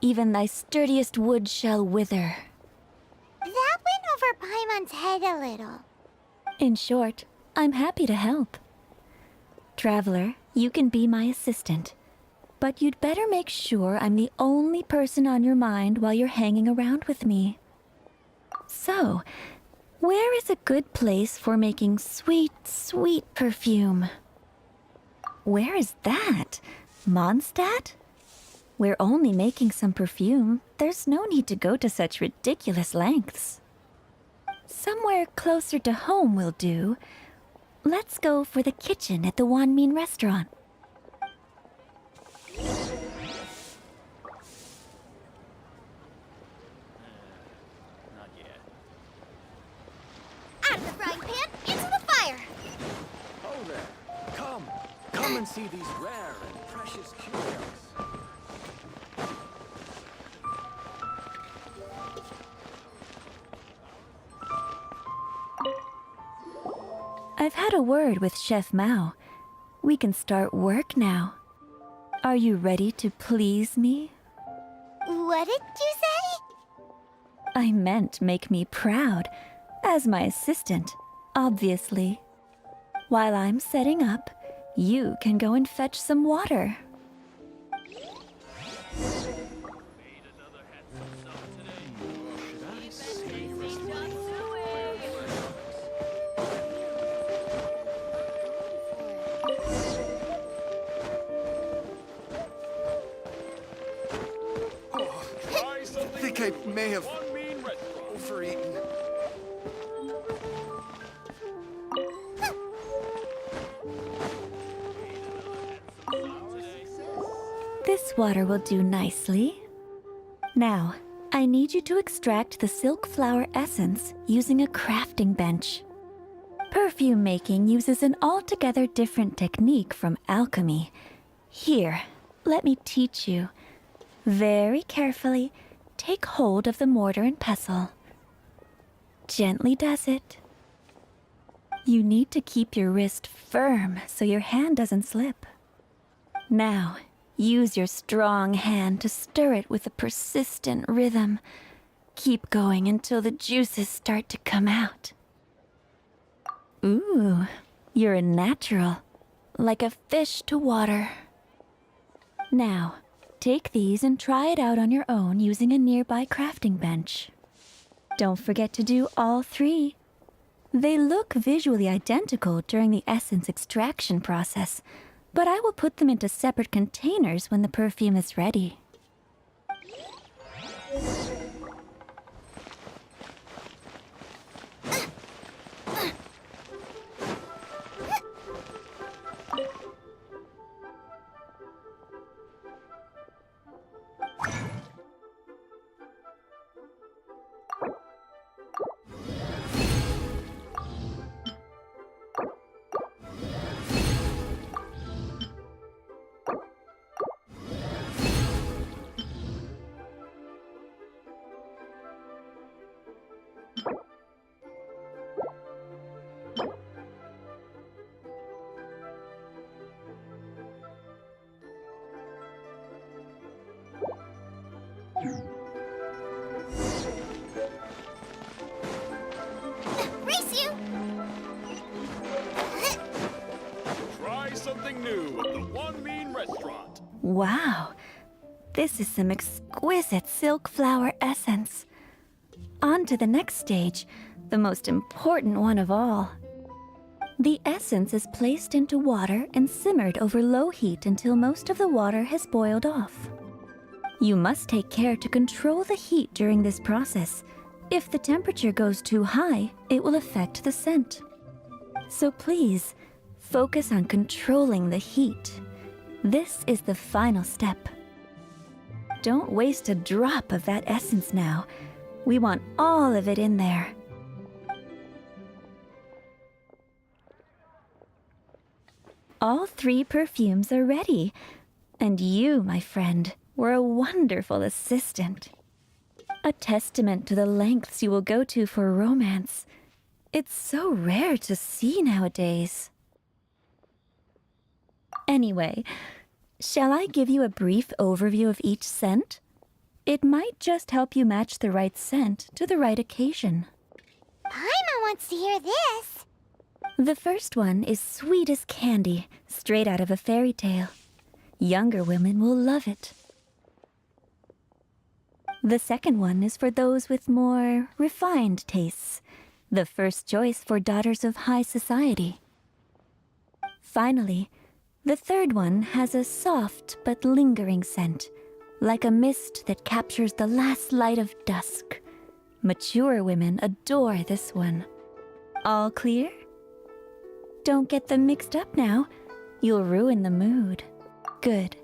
even thy sturdiest wood shall wither." That went over Paimon's head a little. In short, I'm happy to help. Traveler, you can be my assistant, but you'd better make sure I'm the only person on your mind while you're hanging around with me. So, where is a good place for making sweet, sweet perfume? Where is that? Mondstadt? We're only making some perfume. There's no need to go to such ridiculous lengths. Somewhere closer to home will do. Let's go for the kitchen at the Wanmin restaurant. Out of the frying pan, into the fire! Oh there. Come and see these rare and precious curios. I've had a word with Chef Mao. we can start work now. Are you ready to please me? What did you say? I meant make me proud. As my assistant, obviously. While I'm setting up, you can go and fetch some water. I think I may have overeaten. This water will do nicely. Now, I need you to extract the silk flower essence using a crafting bench. Perfume making uses an altogether different technique from alchemy. Here, let me teach you. Very carefully, take hold of the mortar and pestle. Gently does it. You need to keep your wrist firm so your hand doesn't slip. Now, use your strong hand to stir it with a persistent rhythm. Keep going until the juices start to come out. Ooh, you're a natural, like a fish to water. Now, take these and try it out on your own using a nearby crafting bench. Don't forget to do all three. They look visually identical during the essence extraction process, but I will put them into separate containers when the perfume is ready. Race you! Try something new at the One Mean Restaurant. Wow, this is some exquisite silk flower essence. On to the next stage, the most important one of all. The essence is placed into water and simmered over low heat until most of the water has boiled off. You must take care to control the heat during this process. If the temperature goes too high, it will affect the scent. So please, focus on controlling the heat. This is the final step. Don't waste a drop of that essence now. We want all of it in there. All three perfumes are ready. And you, my friend, were a wonderful assistant. A testament to the lengths you will go to for romance. It's so rare to see nowadays. Anyway, shall I give you a brief overview of each scent? It might just help you match the right scent to the right occasion. Paimon wants to hear this. The first one is sweet as candy, straight out of a fairy tale. Younger women will love it. The second one is for those with more refined tastes. The first choice for daughters of high society. Finally, the third one has a soft but lingering scent, like a mist that captures the last light of dusk. Mature women adore this one. All clear? Don't get them mixed up now. You'll ruin the mood. Good.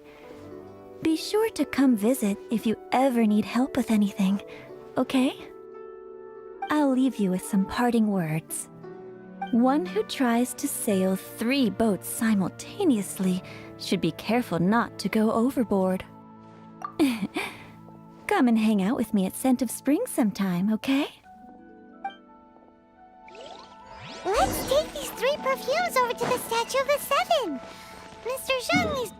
Be sure to come visit if you ever need help with anything, okay? I'll leave you with some parting words. One who tries to sail 3 boats simultaneously should be careful not to go overboard. Come and hang out with me at Scent of Spring sometime, okay? Let's take these 3 perfumes over to the Statue of the Seven. Mr. Zhongli's...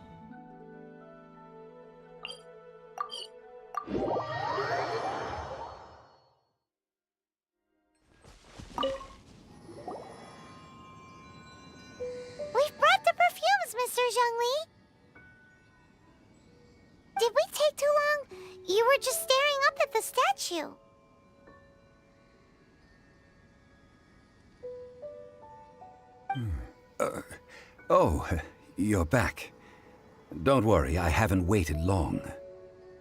We've brought the perfumes, Mr. Zhongli. Did we take too long? You were just staring up at the statue. Oh, you're back. Don't worry, I haven't waited long.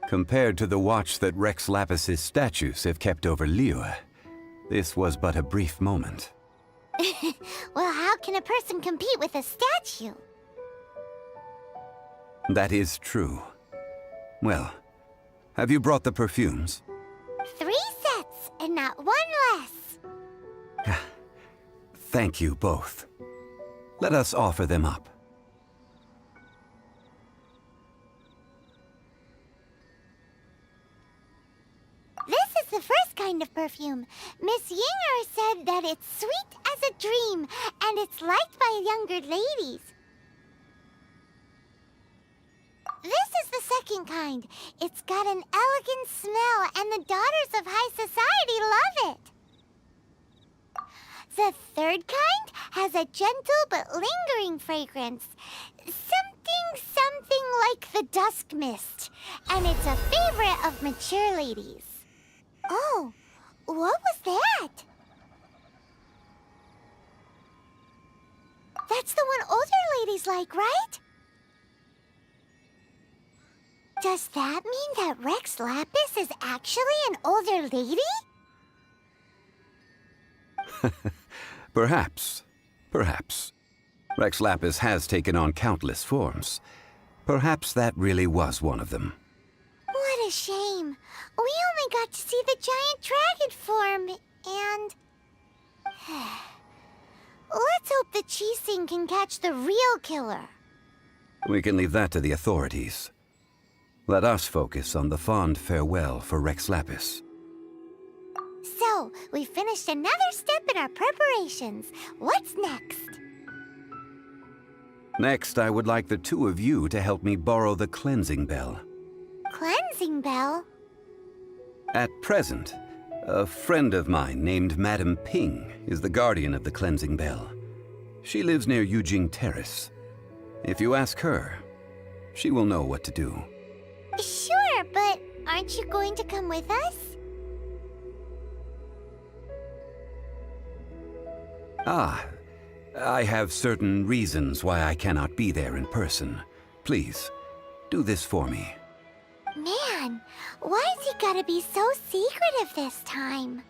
Compared to the watch that Rex Lapis's statues have kept over Liyue, this was but a brief moment. Well, how can a person compete with a statue? That is true. Well, have you brought the perfumes? 3 sets, and not 1 less. Thank you both. Let us offer them up. This is the first kind of perfume. Miss Yinger said that it's sweet as a dream, and it's liked by younger ladies. This is the second kind. It's got an elegant smell, and the daughters of high society love it. The third kind has a gentle but lingering fragrance. Something like the dusk mist. And it's a favorite of mature ladies. Oh, what was that? That's the one older ladies like, right? Does that mean that Rex Lapis is actually an older lady? Perhaps. Perhaps. Rex Lapis has taken on countless forms. Perhaps that really was one of them. What a shame. We only got to see the giant dragon form, and... Let's hope the Qixing can catch the real killer. We can leave that to the authorities. Let us focus on the fond farewell for Rex Lapis. So, we finished another step in our preparations. What's next? Next, I would like the 2 of you to help me borrow the cleansing bell. Cleansing bell? At present, a friend of mine named Madame Ping is the guardian of the cleansing bell. She lives near Yujing Terrace. If you ask her, she will know what to do. Sure, but aren't you going to come with us? Ah, I have certain reasons why I cannot be there in person. Please, do this for me. Man, why's he gotta be so secretive this time?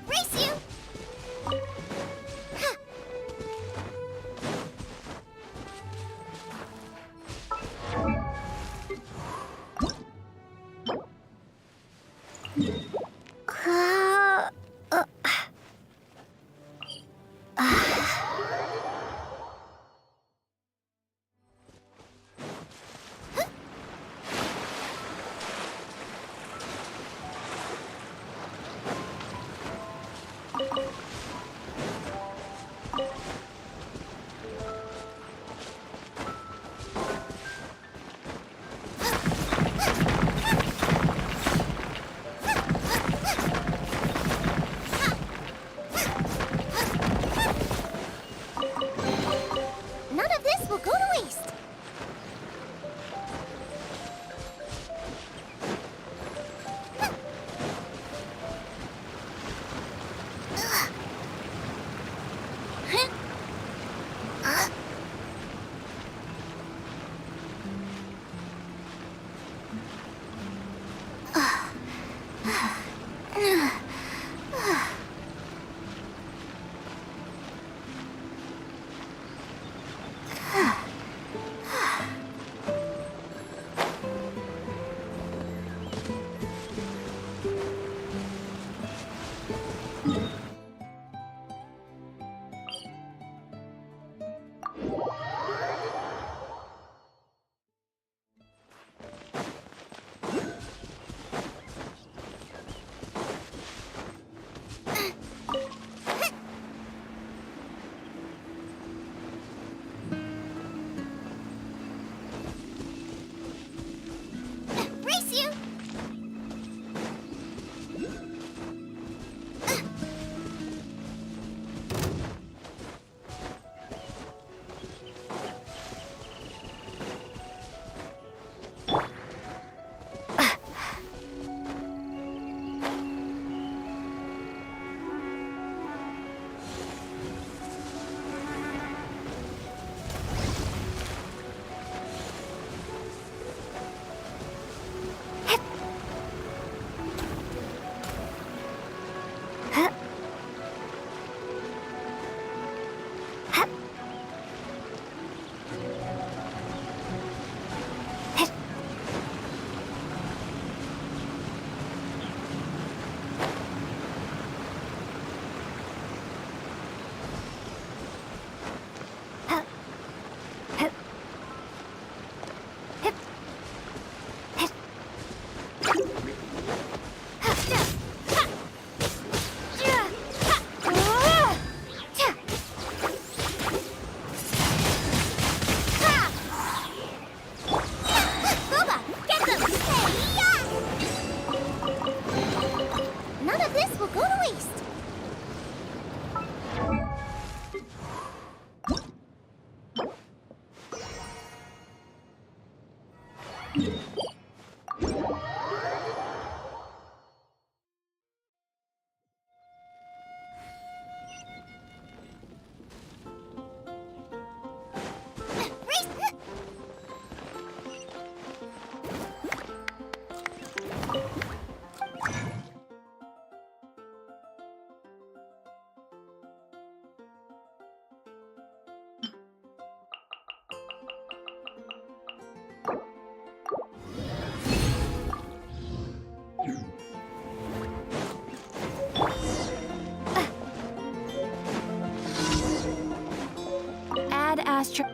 Race you! last trip.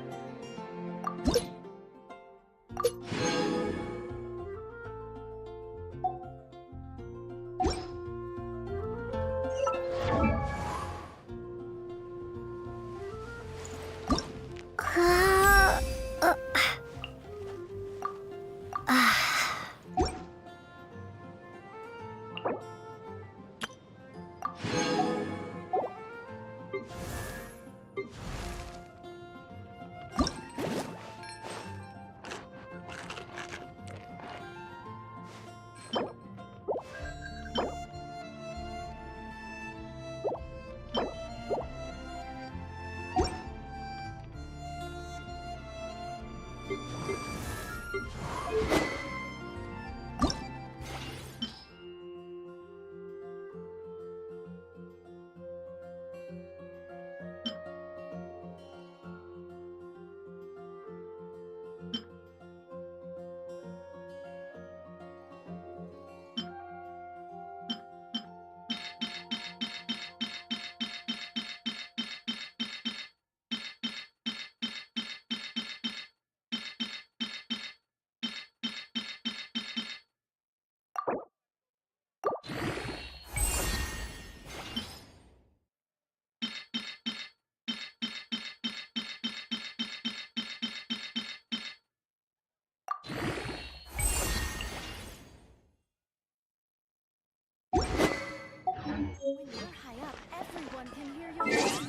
When you're high up, everyone can hear your voice.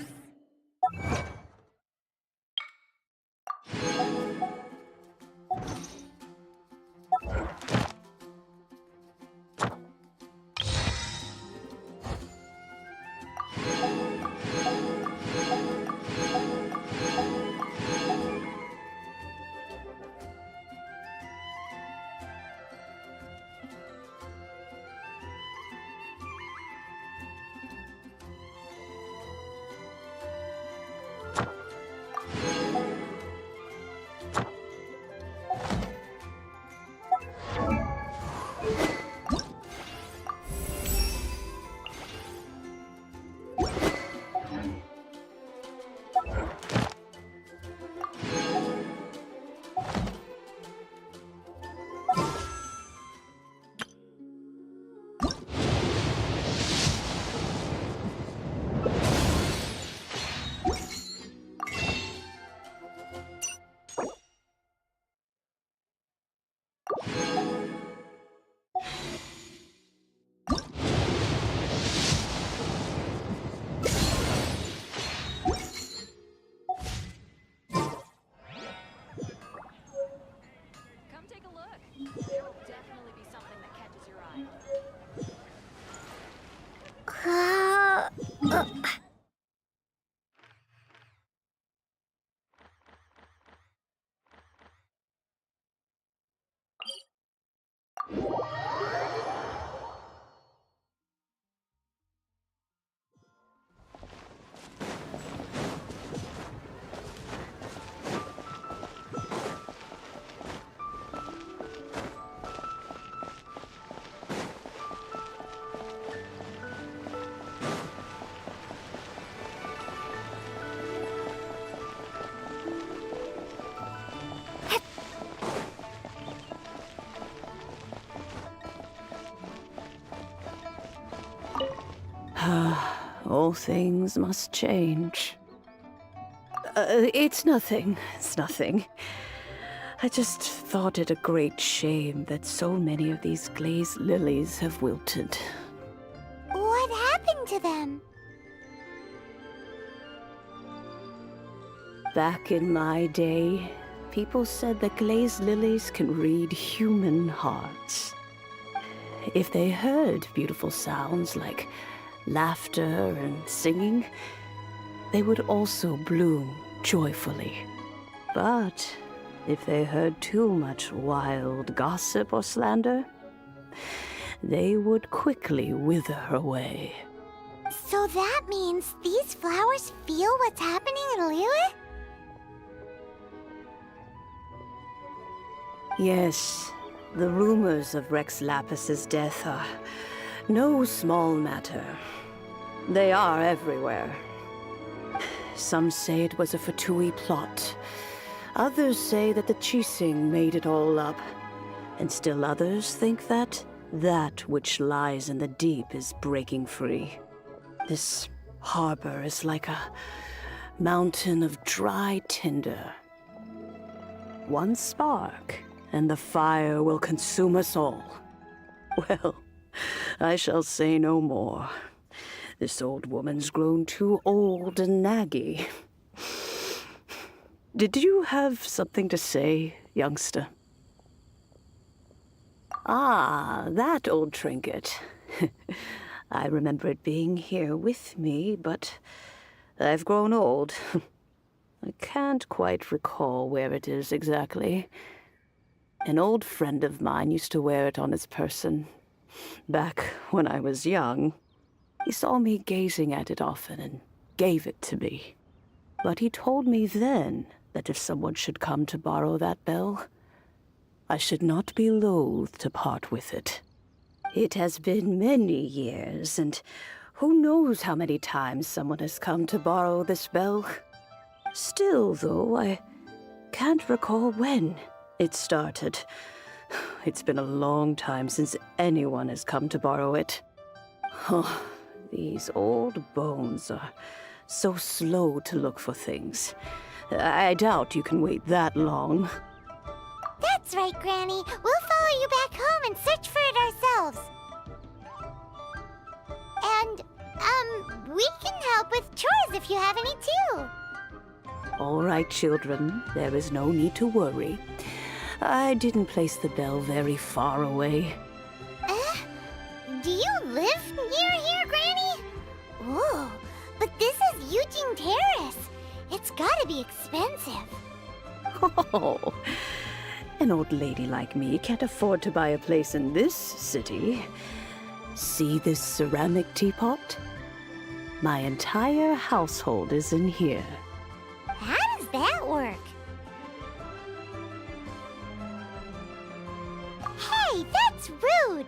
All things must change. It's nothing. It's nothing. I just thought it a great shame that so many of these glazed lilies have wilted. What happened to them? Back in my day, people said that glazed lilies can read human hearts. If they heard beautiful sounds like laughter and singing, they would also bloom joyfully. But if they heard too much wild gossip or slander, they would quickly wither away. So that means these flowers feel what's happening in Liyue? Yes, the rumors of Rex Lapis's death are no small matter. They are everywhere. Some say it was a Fatui plot. Others say that the Chising made it all up. And still others think that which lies in the deep is breaking free. This harbor is like a mountain of dry tinder. One spark, and the fire will consume us all. Well, I shall say no more. This old woman's grown too old and naggy. Did you have something to say, youngster? Ah, that old trinket. I remember it being here with me, but I've grown old. I can't quite recall where it is exactly. An old friend of mine used to wear it on his person, back when I was young. He saw me gazing at it often and gave it to me. But he told me then that if someone should come to borrow that bell, I should not be loath to part with it. It has been many years, and who knows how many times someone has come to borrow this bell. Still, though, I can't recall when it started. It's been a long time since anyone has come to borrow it. Oh, these old bones are so slow to look for things. I doubt you can wait that long. That's right, Granny. We'll follow you back home and search for it ourselves. And, we can help with chores if you have any too. All right, children. There is no need to worry. I didn't place the bell very far away. Do you live near here, Granny? Whoa, but this is Eugene Terrace. It's gotta be expensive. Oh, an old lady like me can't afford to buy a place in this city. See this ceramic teapot? My entire household is in here. How does that work? Hey, that's rude!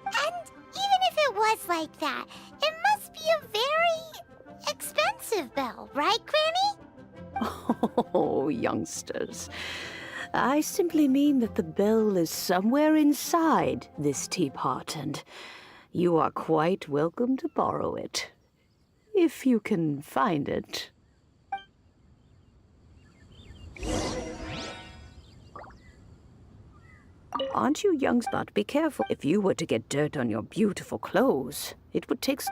And even if it was like that, it must be a very expensive bell, right, Granny? Oh, youngsters. I simply mean that the bell is somewhere inside this teapot, and you are quite welcome to borrow it. If you can find it. Aren't you young, but be careful. If you were to get dirt on your beautiful clothes, it would take...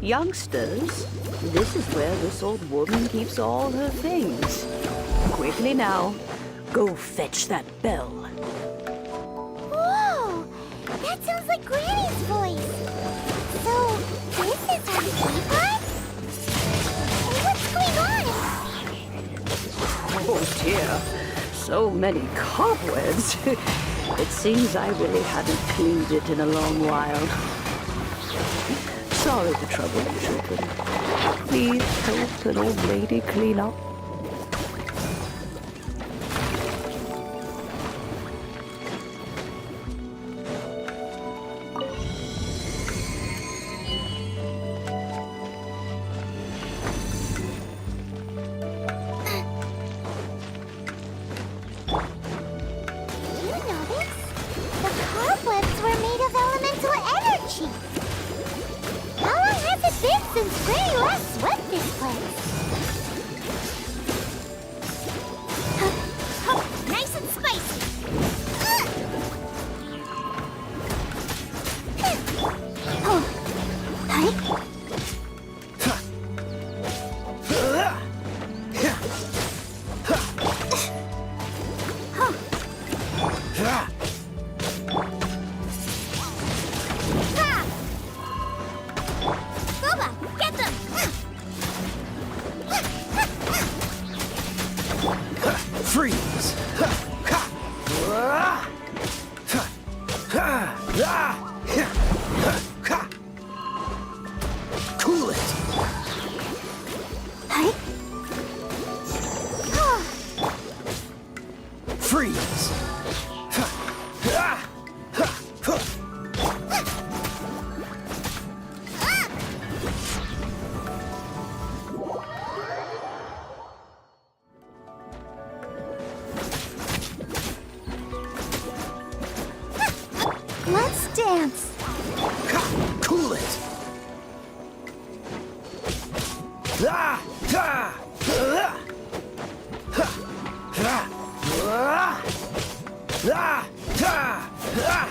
Youngsters, this is where this old woman keeps all her things. Quickly now, go fetch that bell. Whoa! That sounds like Granny's voice. So, this is her teapot? What's going on? Oh dear, so many cobwebs. It seems I really haven't cleaned it in a long while. Sorry to trouble you, children. Please help an old lady clean up. Since Granny last swept this place. Nice and spicy. dance. Cool it! Ah! Ah! Ah! Ah! Ah! Ah! Ah! Ah!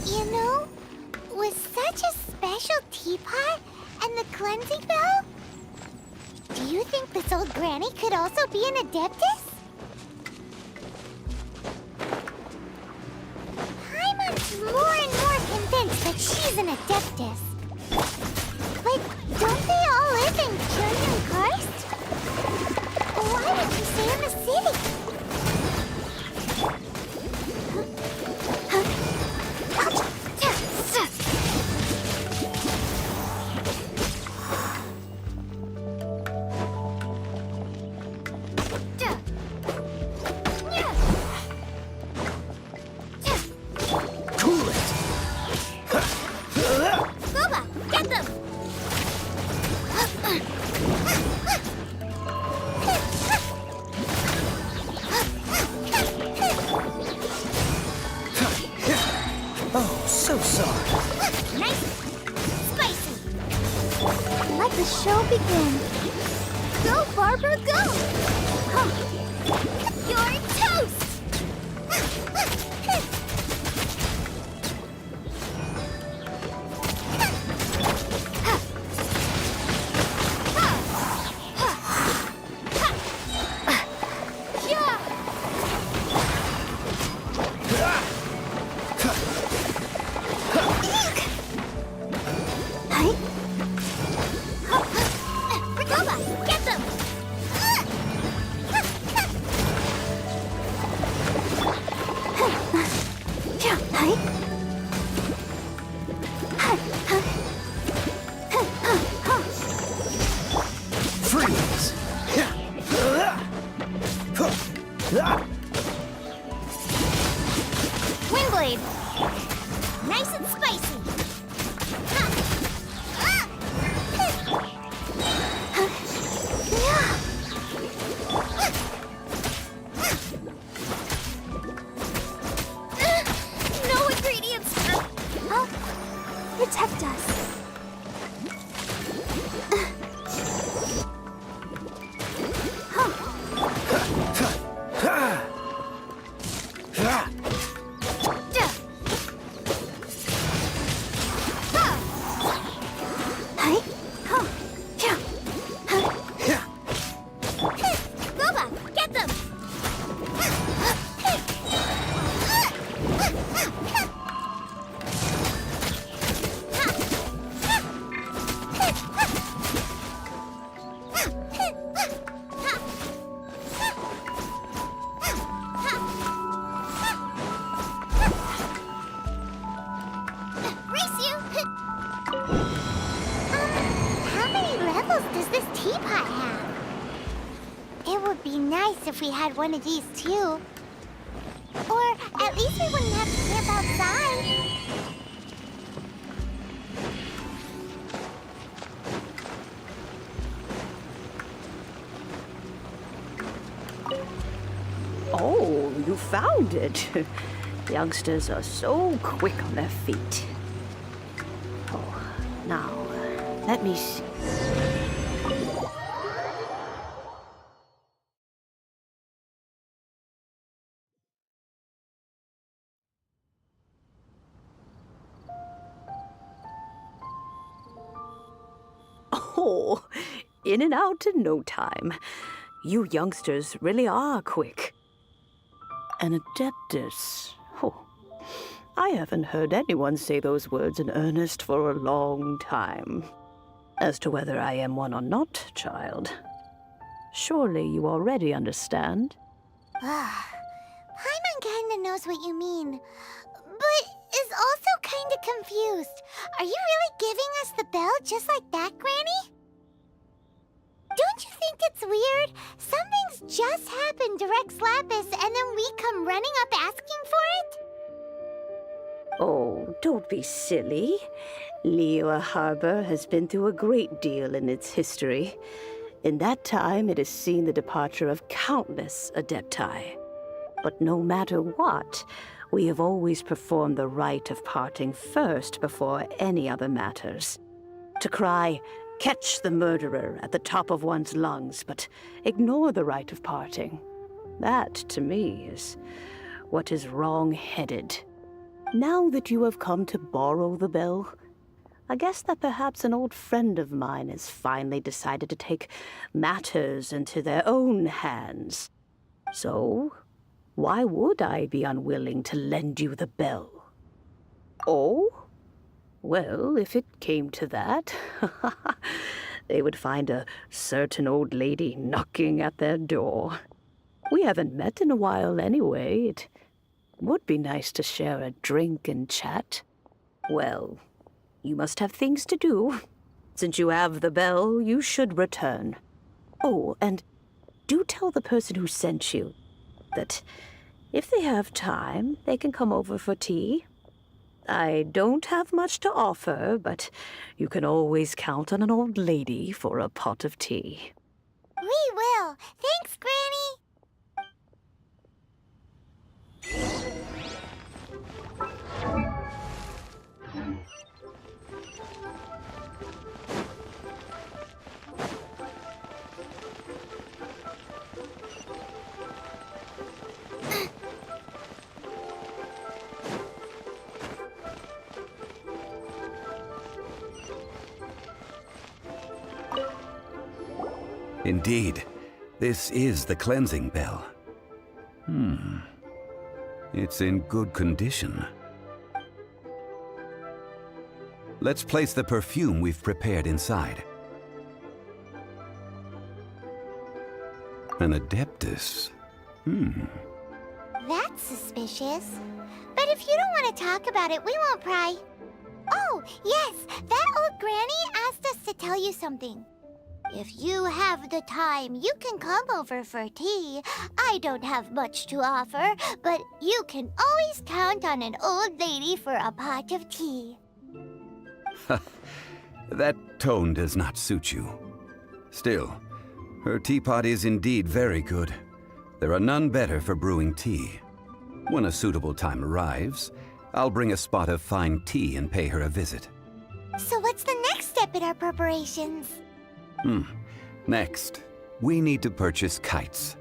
You know, with such a special teapot and the cleansing bell, do you think this old granny could also be an adeptus? Paimon's more and more convinced that she's an adeptus. But don't they all live in Kyrian Karst? Why would you stay in the city? Oh, so sorry. Nice, spicy. Let the show begin. Go, Barbara, go! You're toast! Get them! Freeze! Windblade! Nice and spicy! No ingredients! Protect us! Get them! Race you! How many levels does this teapot have? It would be nice if we had one of these too. Or at least we wouldn't have to camp outside. Oh, you found it. Youngsters are so quick on their feet. Oh, now, let me see. Oh, in and out in no time. You youngsters really are quick. An adeptus. Oh, I haven't heard anyone say those words in earnest for a long time. As to whether I am one or not, child, surely you already understand. Paimon kinda knows what you mean, but is also kinda confused. Are you really giving us the bell just like that, Granny? Don't you weird? Something's just happened to Rex Lapis, and then we come running up asking for it? Oh, don't be silly. Liyue Harbor has been through a great deal in its history. In that time, it has seen the departure of countless Adepti. But no matter what, we have always performed the rite of parting first before any other matters. To cry, "Catch the murderer," at the top of one's lungs, but ignore the rite of parting. That, to me, is what is wrong-headed. Now that you have come to borrow the bell, I guess that perhaps an old friend of mine has finally decided to take matters into their own hands. So, why would I be unwilling to lend you the bell? Oh? Well, if it came to that, they would find a certain old lady knocking at their door. We haven't met in a while anyway. It would be nice to share a drink and chat. Well, you must have things to do. Since you have the bell, you should return. Oh, and do tell the person who sent you that if they have time, they can come over for tea. I don't have much to offer, but you can always count on an old lady for a pot of tea. We will. Thanks, Granny. Indeed, this is the cleansing bell. It's in good condition. Let's place the perfume we've prepared inside. An Adeptus. That's suspicious. But if you don't want to talk about it, we won't pry. Oh, yes, that old granny asked us to tell you something. If you have the time, you can come over for tea. I don't have much to offer, but you can always count on an old lady for a pot of tea. That tone does not suit you. Still, her teapot is indeed very good. There are none better for brewing tea. When a suitable time arrives, I'll bring a spot of fine tea and pay her a visit. So what's the next step in our preparations? Next, we need to purchase kites.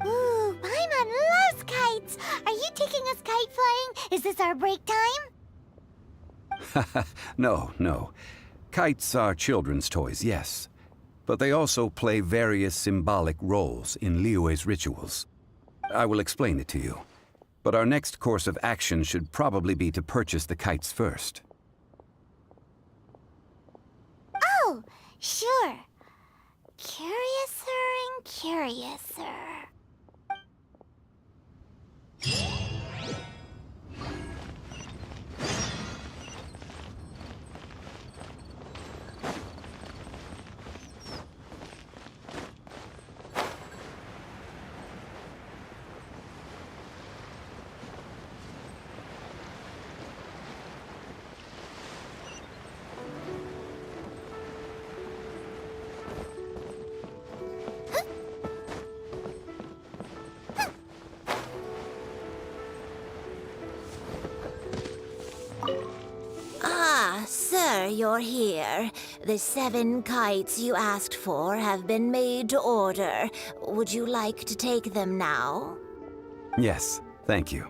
Ooh, Paimon loves kites! Are you taking us kite flying? Is this our break time? No. Kites are children's toys, yes. But they also play various symbolic roles in Liyue's rituals. I will explain it to you. But our next course of action should probably be to purchase the kites first. Oh, sure. Curiouser and curiouser. Sir, you're here. The 7 kites you asked for have been made to order. Would you like to take them now? Yes, thank you.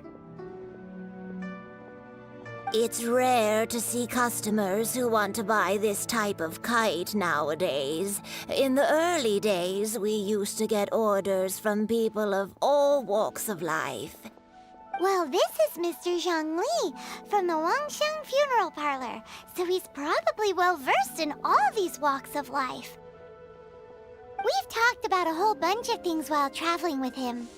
It's rare to see customers who want to buy this type of kite nowadays. In the early days, we used to get orders from people of all walks of life. Well, this is Mr. Zhongli from the Wangsheng Funeral Parlor, so he's probably well-versed in all these walks of life. We've talked about a whole bunch of things while traveling with him.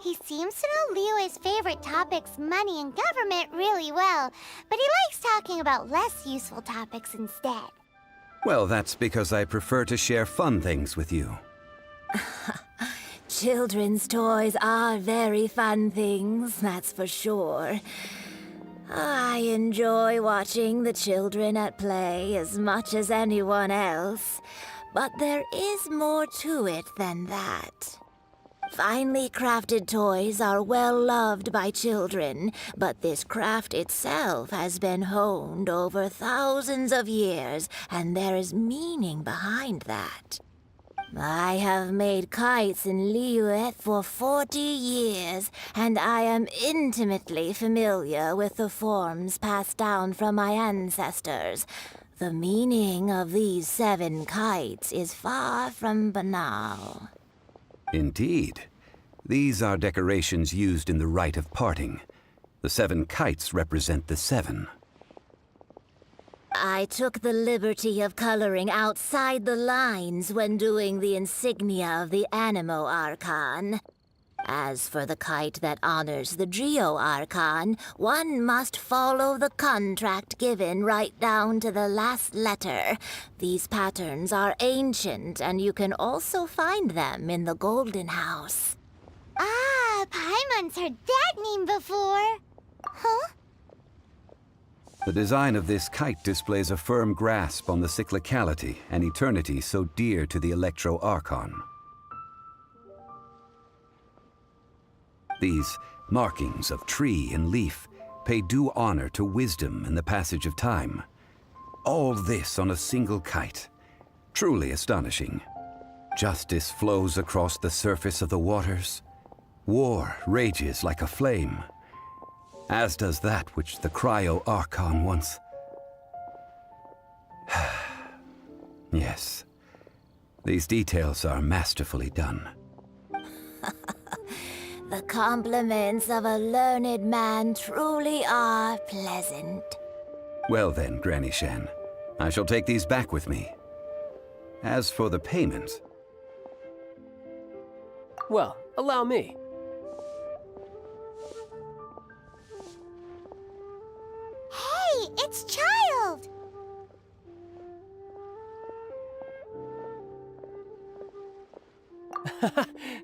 He seems to know Liyue's favorite topics, money and government, really well, but he likes talking about less useful topics instead. Well, that's because I prefer to share fun things with you. Children's toys are very fun things, that's for sure. I enjoy watching the children at play as much as anyone else, but there is more to it than that. Finely crafted toys are well loved by children, but this craft itself has been honed over thousands of years, and there is meaning behind that. I have made kites in Liyue for 40 years, and I am intimately familiar with the forms passed down from my ancestors. The meaning of these 7 kites is far from banal. Indeed. These are decorations used in the rite of parting. The 7 kites represent the 7. I took the liberty of coloring outside the lines when doing the insignia of the Animo Archon. As for the kite that honors the Geo Archon, one must follow the contract given right down to the last letter. These patterns are ancient, and you can also find them in the Golden House. Ah, Paimon's heard that name before. Huh? The design of this kite displays a firm grasp on the cyclicality and eternity so dear to the Electro Archon. These markings of tree and leaf pay due honor to wisdom and the passage of time. All this on a single kite. Truly astonishing. Justice flows across the surface of the waters. War rages like a flame. As does that which the Cryo Archon once... Yes. These details are masterfully done. The compliments of a learned man truly are pleasant. Well then, Granny Shan, I shall take these back with me. As for the payment... Well, allow me. Hey, it's Child!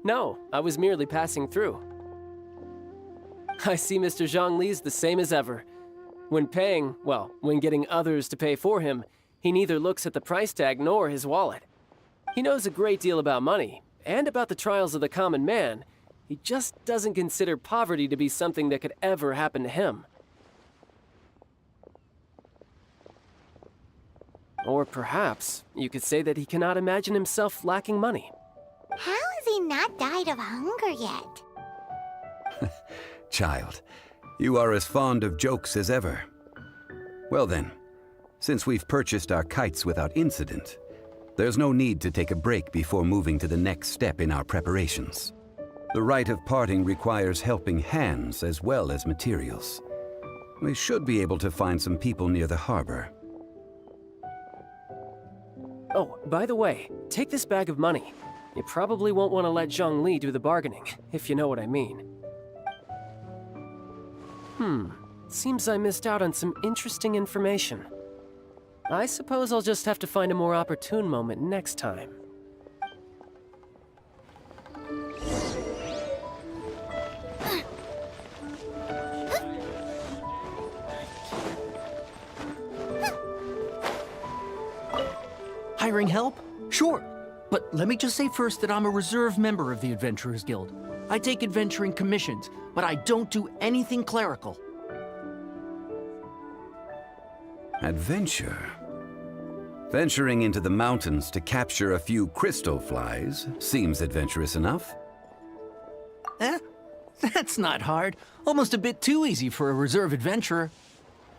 No, I was merely passing through. I see Mr. Zhongli's the same as ever. When paying, well, when getting others to pay for him, he neither looks at the price tag nor his wallet. He knows a great deal about money, and about the trials of the common man. He just doesn't consider poverty to be something that could ever happen to him. Or perhaps you could say that he cannot imagine himself lacking money. How has he not died of hunger yet? Child, you are as fond of jokes as ever. Well then, since we've purchased our kites without incident, there's no need to take a break before moving to the next step in our preparations. The rite of parting requires helping hands as well as materials. We should be able to find some people near the harbor. Oh, by the way, take this bag of money. You probably won't want to let Zhongli do the bargaining, if you know what I mean. Seems I missed out on some interesting information. I suppose I'll just have to find a more opportune moment next time. Hiring help? Sure. But let me just say first that I'm a reserve member of the Adventurers Guild. I take adventuring commissions, but I don't do anything clerical. Adventure? Venturing into the mountains to capture a few crystal flies seems adventurous enough. That's not hard. Almost a bit too easy for a reserve adventurer.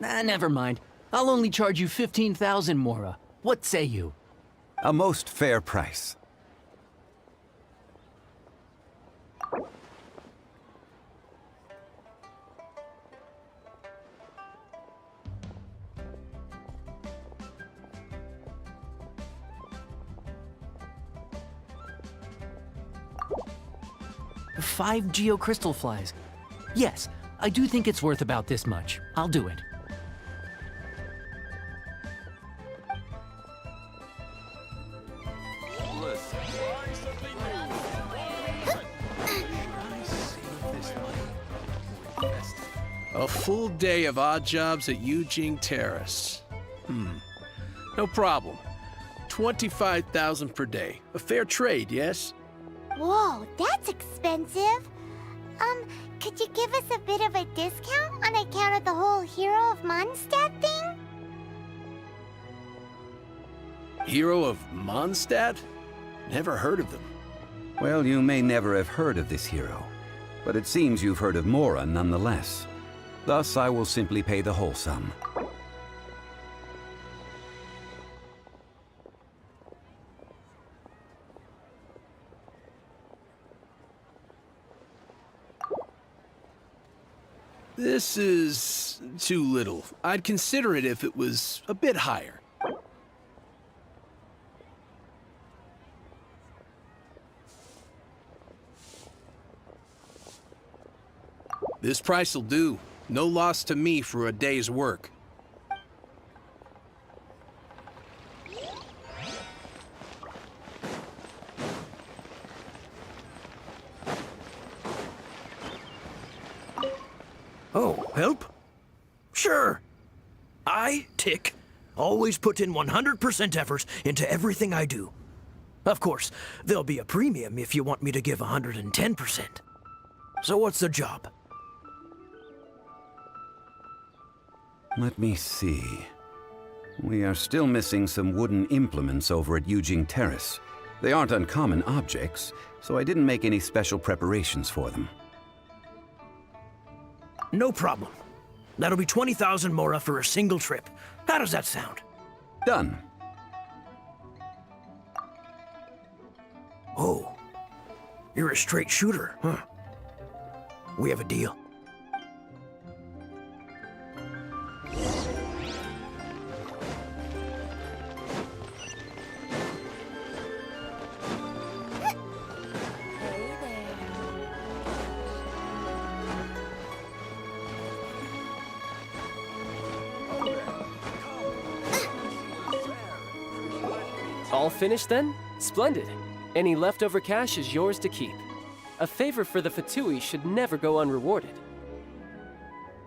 Never mind. I'll only charge you 15,000 Mora. What say you? A most fair price. Five geocrystal flies. Yes, I do think it's worth about this much. I'll do it. A full day of odd jobs at Eugene Terrace. No problem. 25,000 per day. A fair trade, yes? Whoa, that's expensive. Could you give us a bit of a discount on account of the whole Hero of Mondstadt thing? Hero of Mondstadt? Never heard of them. Well, you may never have heard of this hero, but it seems you've heard of Mora nonetheless. Thus, I will simply pay the whole sum. This is too little. I'd consider it if it was a bit higher. This price'll do. No loss to me for a day's work. Oh, help? Sure. I, Tick, always put in 100% effort into everything I do. Of course, there'll be a premium if you want me to give 110%. So what's the job? Let me see. We are still missing some wooden implements over at Eugene Terrace. They aren't uncommon objects, so I didn't make any special preparations for them. No problem. That'll be 20,000 Mora for a single trip. How does that sound? Done. Oh, you're a straight shooter, huh? We have a deal. All finished then? Splendid. Any leftover cash is yours to keep. A favor for the Fatui should never go unrewarded.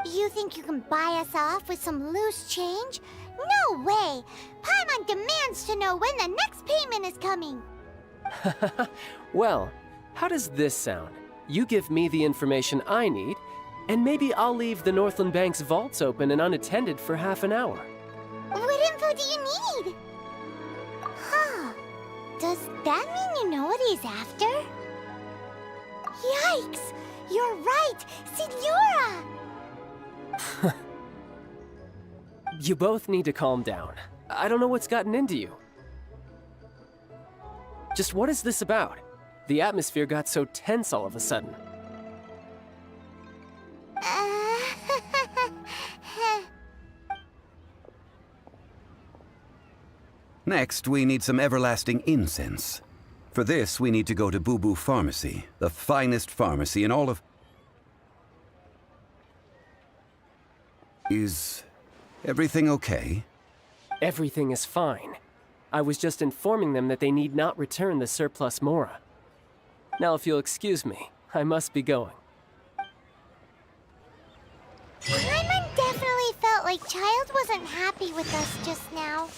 You think you can buy us off with some loose change? No way! Paimon demands to know when the next payment is coming! Well, how does this sound? You give me the information I need, and maybe I'll leave the Northland Bank's vaults open and unattended for half an hour. What info do you need? Huh. Does that mean you know what he's after? Yikes! You're right! Signora! You both need to calm down. I don't know what's gotten into you. Just what is this about? The atmosphere got so tense all of a sudden. Next, we need some everlasting incense. For this, we need to go to Boo Boo Pharmacy, the finest pharmacy in all of... Is everything okay? Everything is fine. I was just informing them that they need not return the surplus Mora. Now, if you'll excuse me, I must be going. Paimon definitely felt like Child wasn't happy with us just now.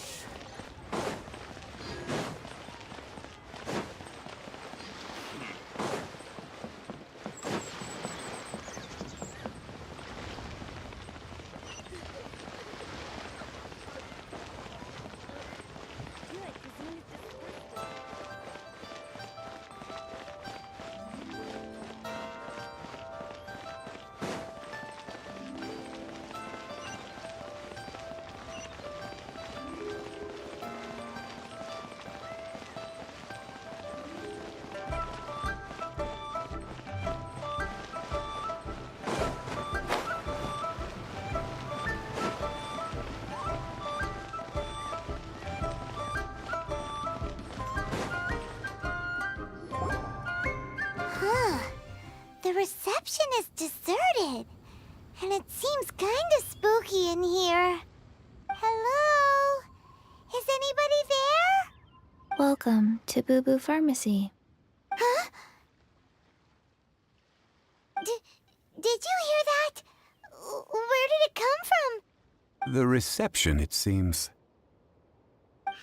The reception is deserted, and it seems kinda spooky in here. Hello? Is anybody there? Welcome to Boo Boo Pharmacy. Huh? Did you hear that? The reception, it seems. How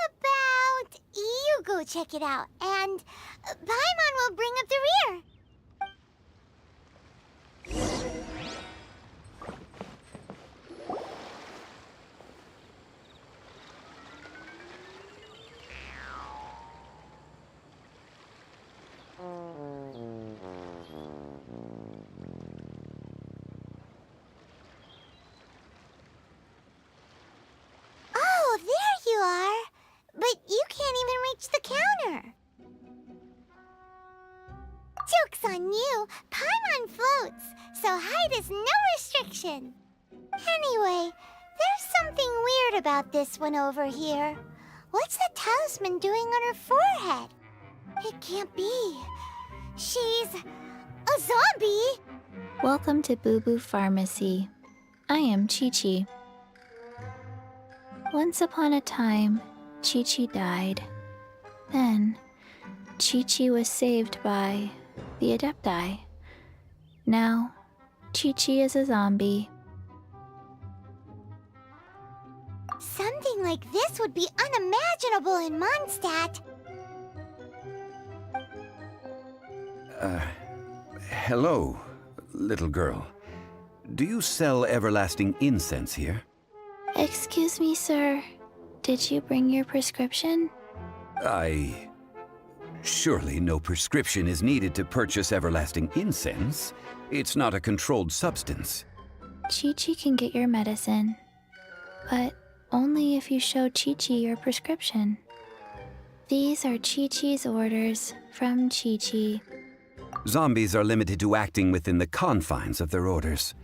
about you go check it out, and Paimon will bring up the rear. Oh, there you are. But you can't even reach the counter. Joke's on you. Paimon floats, so height is no restriction. Anyway, there's something weird about this one over here. What's the talisman doing on her forehead? It can't be. She's a zombie. Welcome to Boo Boo Pharmacy. I am Chi-Chi. Once upon a time, Chi-Chi died. Then, Chi-Chi was saved by the Adepti. Now, Chi-Chi is a zombie. Something like this would be unimaginable in Mondstadt. Hello, little girl. Do you sell everlasting incense here? Excuse me, sir. Did you bring your prescription? Surely no prescription is needed to purchase everlasting incense. It's not a controlled substance. Chi-Chi can get your medicine, but only if you show Chi-Chi your prescription. These are Chi-Chi's orders from Chi-Chi. Zombies are limited to acting within the confines of their orders.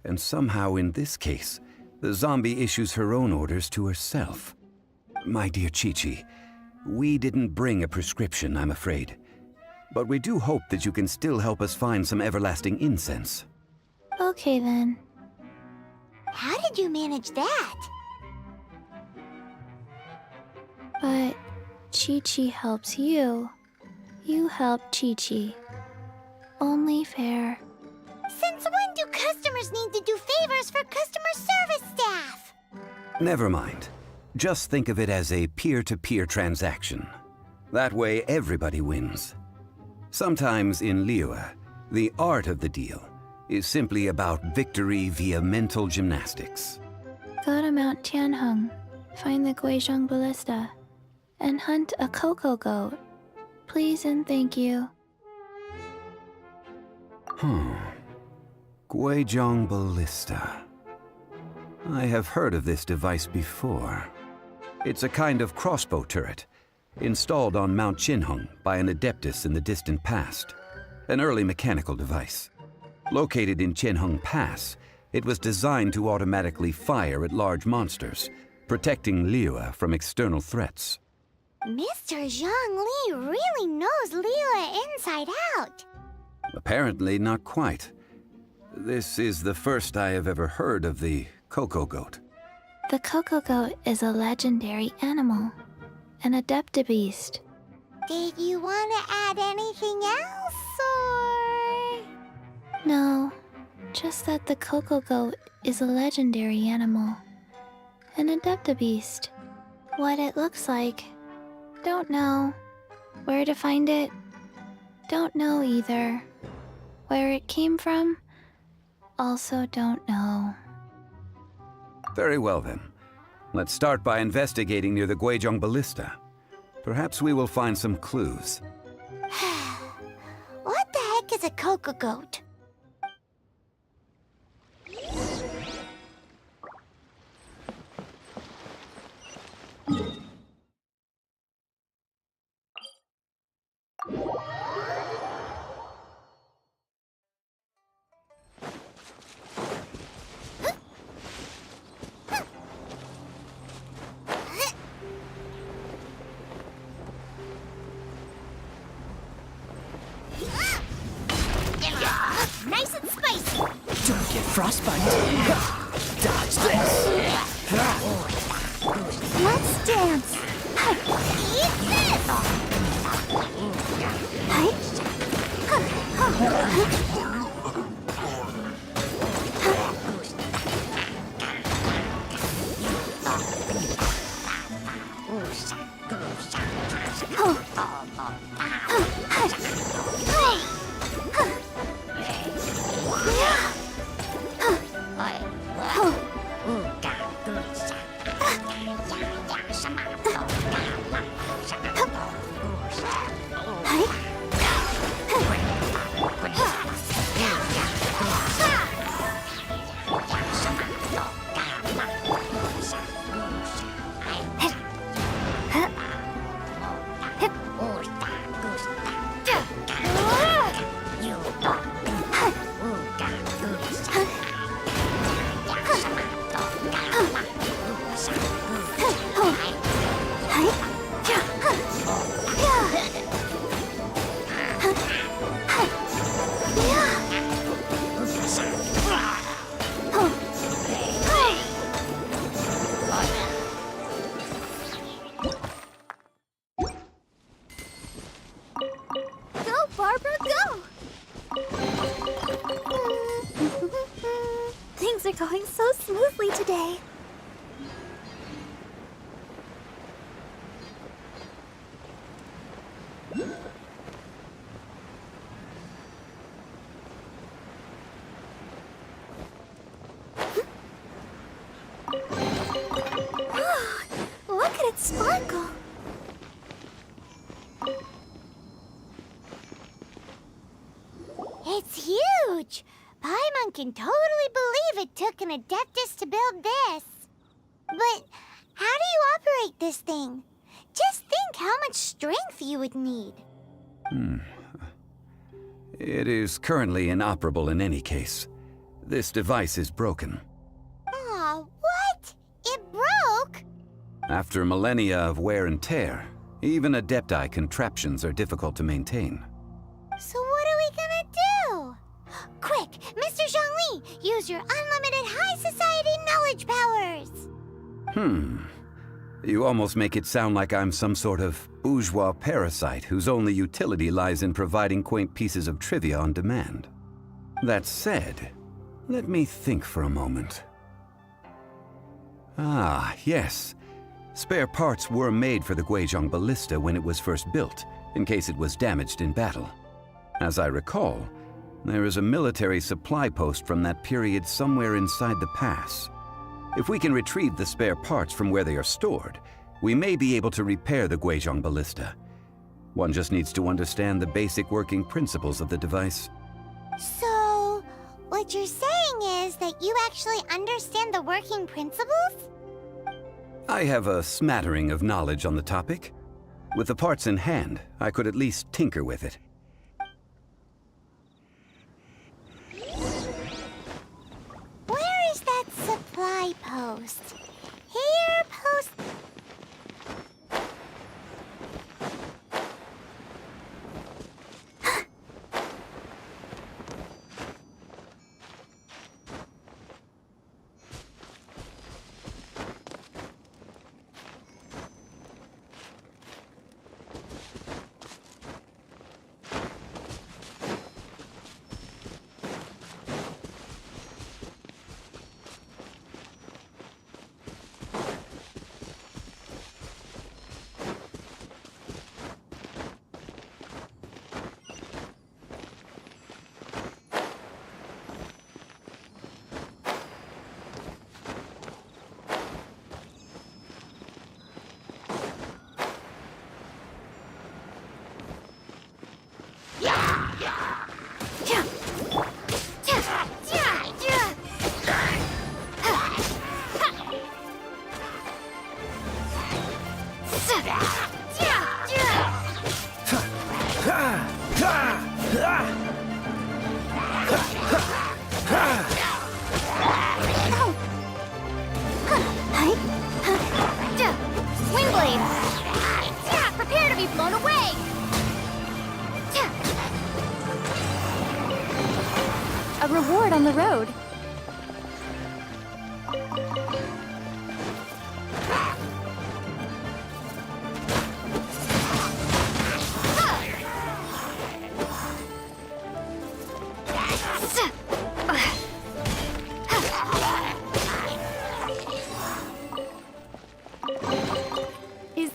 And somehow in this case, the zombie issues her own orders to herself. My dear Chi-Chi, we didn't bring a prescription, I'm afraid. But we do hope that you can still help us find some everlasting incense. Okay then. How did you manage that? But Chi-Chi helps you. You help Chi-Chi. Only fair. Since when do customers need to do favors for customer service staff? Never mind. Just think of it as a peer-to-peer transaction. That way everybody wins. Sometimes in Liyue, the art of the deal is simply about victory via mental gymnastics. Go to Mount Tianheng, find the Guizhong Ballista, and hunt a cocoa goat. Please and thank you. Guizhong Ballista. I have heard of this device before. It's a kind of crossbow turret, installed on Mount Tianheng by an adeptus in the distant past. An early mechanical device. Located in Tianheng Pass, it was designed to automatically fire at large monsters, protecting Liyue from external threats. Mr. Zhongli really knows Liyue inside out. Apparently not quite. This is the first I have ever heard of the cocoa goat. The cocoa goat is a legendary animal, an adeptabeast. Did you want to add anything else, or...? No, just that the cocoa goat is a legendary animal, an adeptabeast. What it looks like, don't know. Where to find it, don't know either. Where it came from, also don't know. Very well then. Let's start by investigating near the Guizhong Ballista. Perhaps we will find some clues. What the heck is a cocoa goat? Nice and spicy. Don't get frostbite. Dodge this. Let's dance. Eat this. Go, Barbara, go! Things are going so smoothly today. Look at it sparkle. It's huge! Paimon can totally believe it took an Adeptus to build this. But how do you operate this thing? Just think how much strength you would need. It is currently inoperable in any case. This device is broken. Aw, what? It broke? After millennia of wear and tear, even Adepti contraptions are difficult to maintain. So what are we gonna do? Quick, Mr. Zhongli, use your unlimited high society knowledge powers! You almost make it sound like I'm some sort of bourgeois parasite whose only utility lies in providing quaint pieces of trivia on demand. That said, let me think for a moment. Ah, yes. Spare parts were made for the Guizhong Ballista when it was first built, in case it was damaged in battle. As I recall, there is a military supply post from that period somewhere inside the pass. If we can retrieve the spare parts from where they are stored, we may be able to repair the Guizhong Ballista. One just needs to understand the basic working principles of the device. So, what you're saying is that you actually understand the working principles? I have a smattering of knowledge on the topic. With the parts in hand, I could at least tinker with it. Where is that supply post? Here, post... Swing blade! Prepare to be blown away! A reward on the road.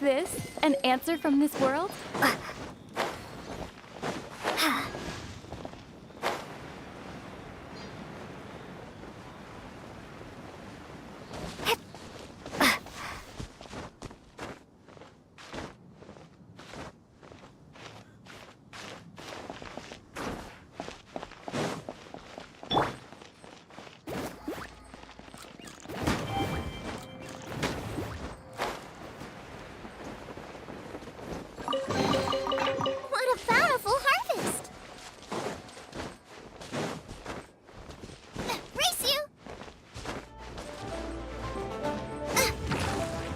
this an answer from this world? What a bountiful harvest! Race you!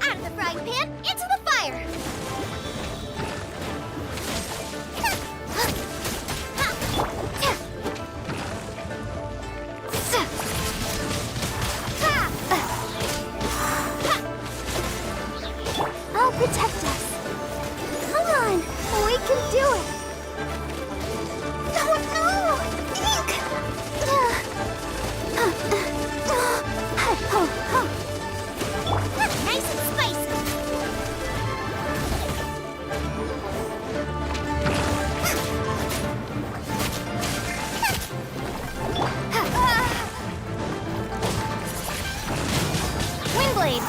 Out of the frying pan, into the fire! I'll protect us. Come on, we can do it. Oh no! Ink! Nice and spicy. Windblade.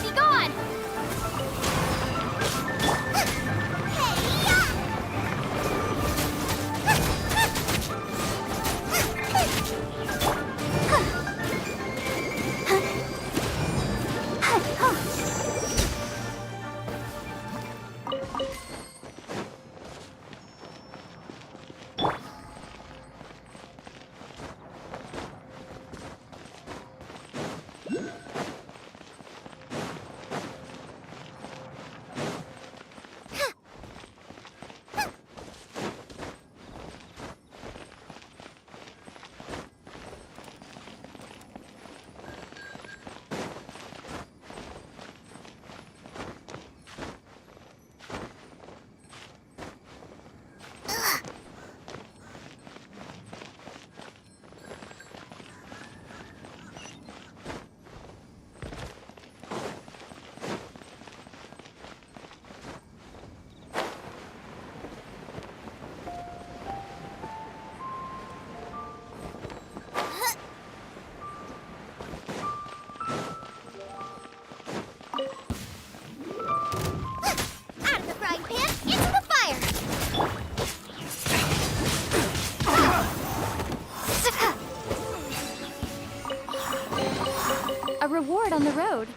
Be gone! Out of the frying pan, into the fire! A reward on the road.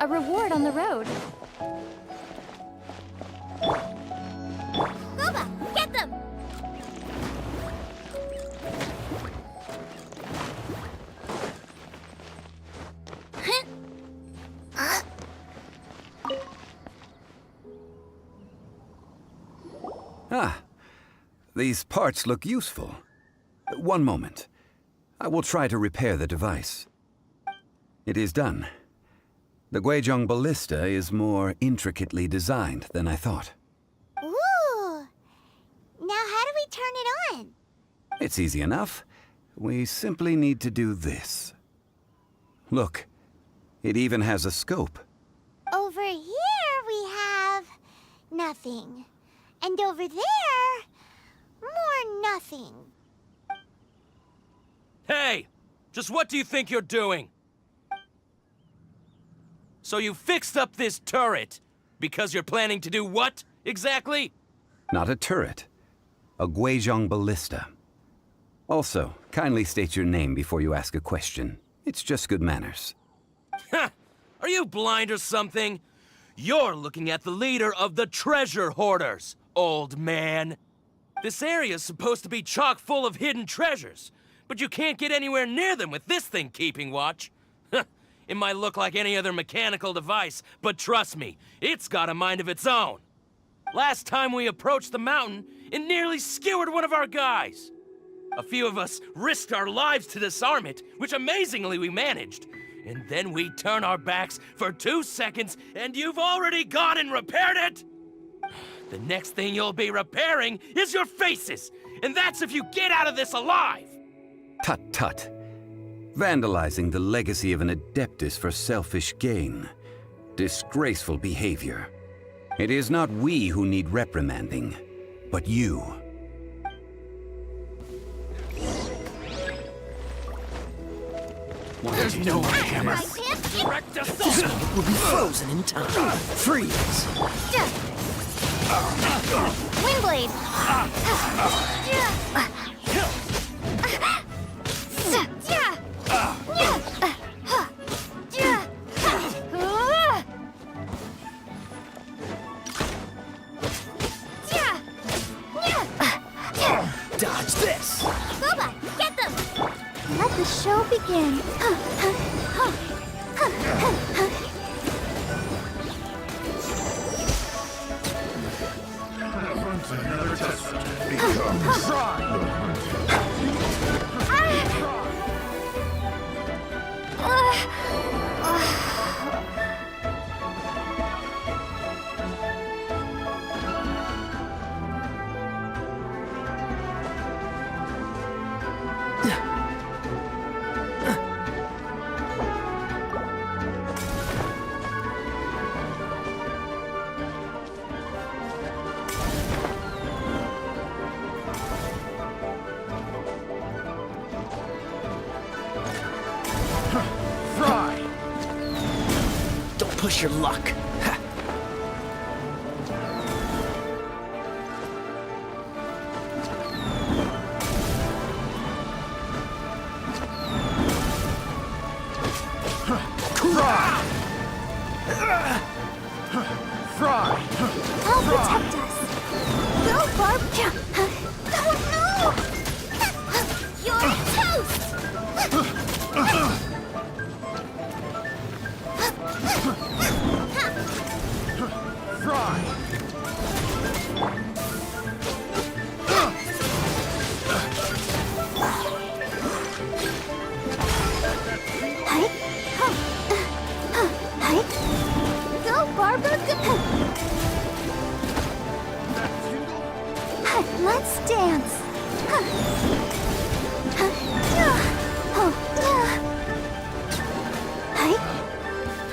A reward on the road. Gooba, get them! Ah, these parts look useful. One moment. I will try to repair the device. It is done. The Guizhong ballista is more intricately designed than I thought. Ooh! Now how do we turn it on? It's easy enough. We simply need to do this. Look, it even has a scope. Over here we have nothing. And over there, more nothing. Hey! Just what do you think you're doing? So you fixed up this turret because you're planning to do what, exactly? Not a turret. A Guizhong ballista. Also, kindly state your name before you ask a question. It's just good manners. Ha! Are you blind or something? You're looking at the leader of the treasure hoarders, old man. This area's supposed to be chock full of hidden treasures, but you can't get anywhere near them with this thing keeping watch. It might look like any other mechanical device, but trust me, it's got a mind of its own. Last time we approached the mountain, it nearly skewered one of our guys. A few of us risked our lives to disarm it, which amazingly we managed. And then we turn our backs for 2 seconds, and you've already gone and repaired it! The next thing you'll be repairing is your faces, and that's if you get out of this alive! Tut tut. Vandalizing the legacy of an Adeptus for selfish gain. Disgraceful behavior. It is not we who need reprimanding, but you. There's no hammer. Direct assault! It will be frozen in time. Freeze! Windblade! Dodge this! Boba, get them! Let the show begin. Another test becomes Don't push your luck. Ha. Fry! I'll protect us. Go, Barb! Oh, no! You're toast! Fry! Go, Barbara! Let's dance!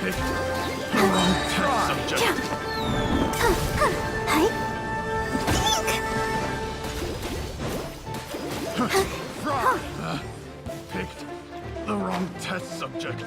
Pick the wrong test subject. Fry! Picked the wrong test subject.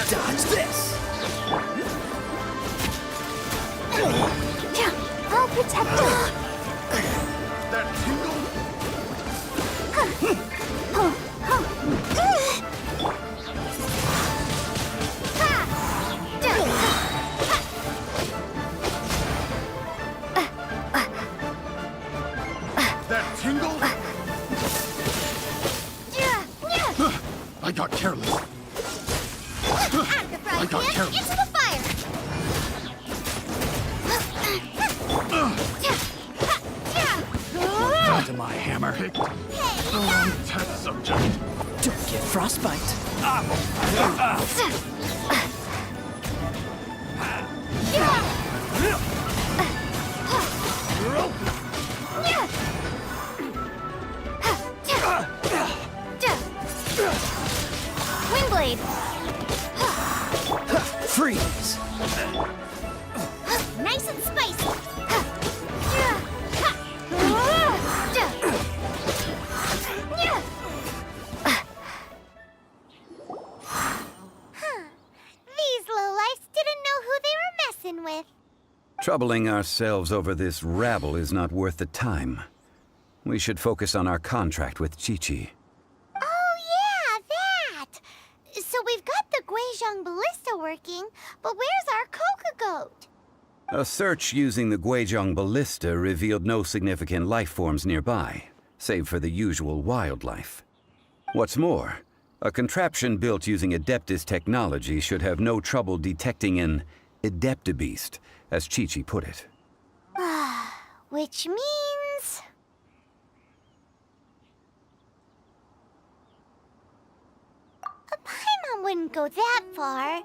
Dodge this! I'll protect you. That tingle? That tingle? I got careless. I got careless. Into the fire. Onto my hammer. Wrong test subject. Don't get frostbite. Windblade. Freeze! Nice and spicy. These lowlifes didn't know who they were messing with. Troubling ourselves over this rabble is not worth the time. We should focus on our contract with Chi-Chi. Oh, yeah, that! So we've got the Guizhong ballista working, but where's our Coca goat? A search using the Guizhong ballista revealed no significant life forms nearby, save for the usual wildlife. What's more, a contraption built using Adeptus technology should have no trouble detecting an Adeptabeast, as Chi-Chi put it. Which means... Paimon wouldn't go that far.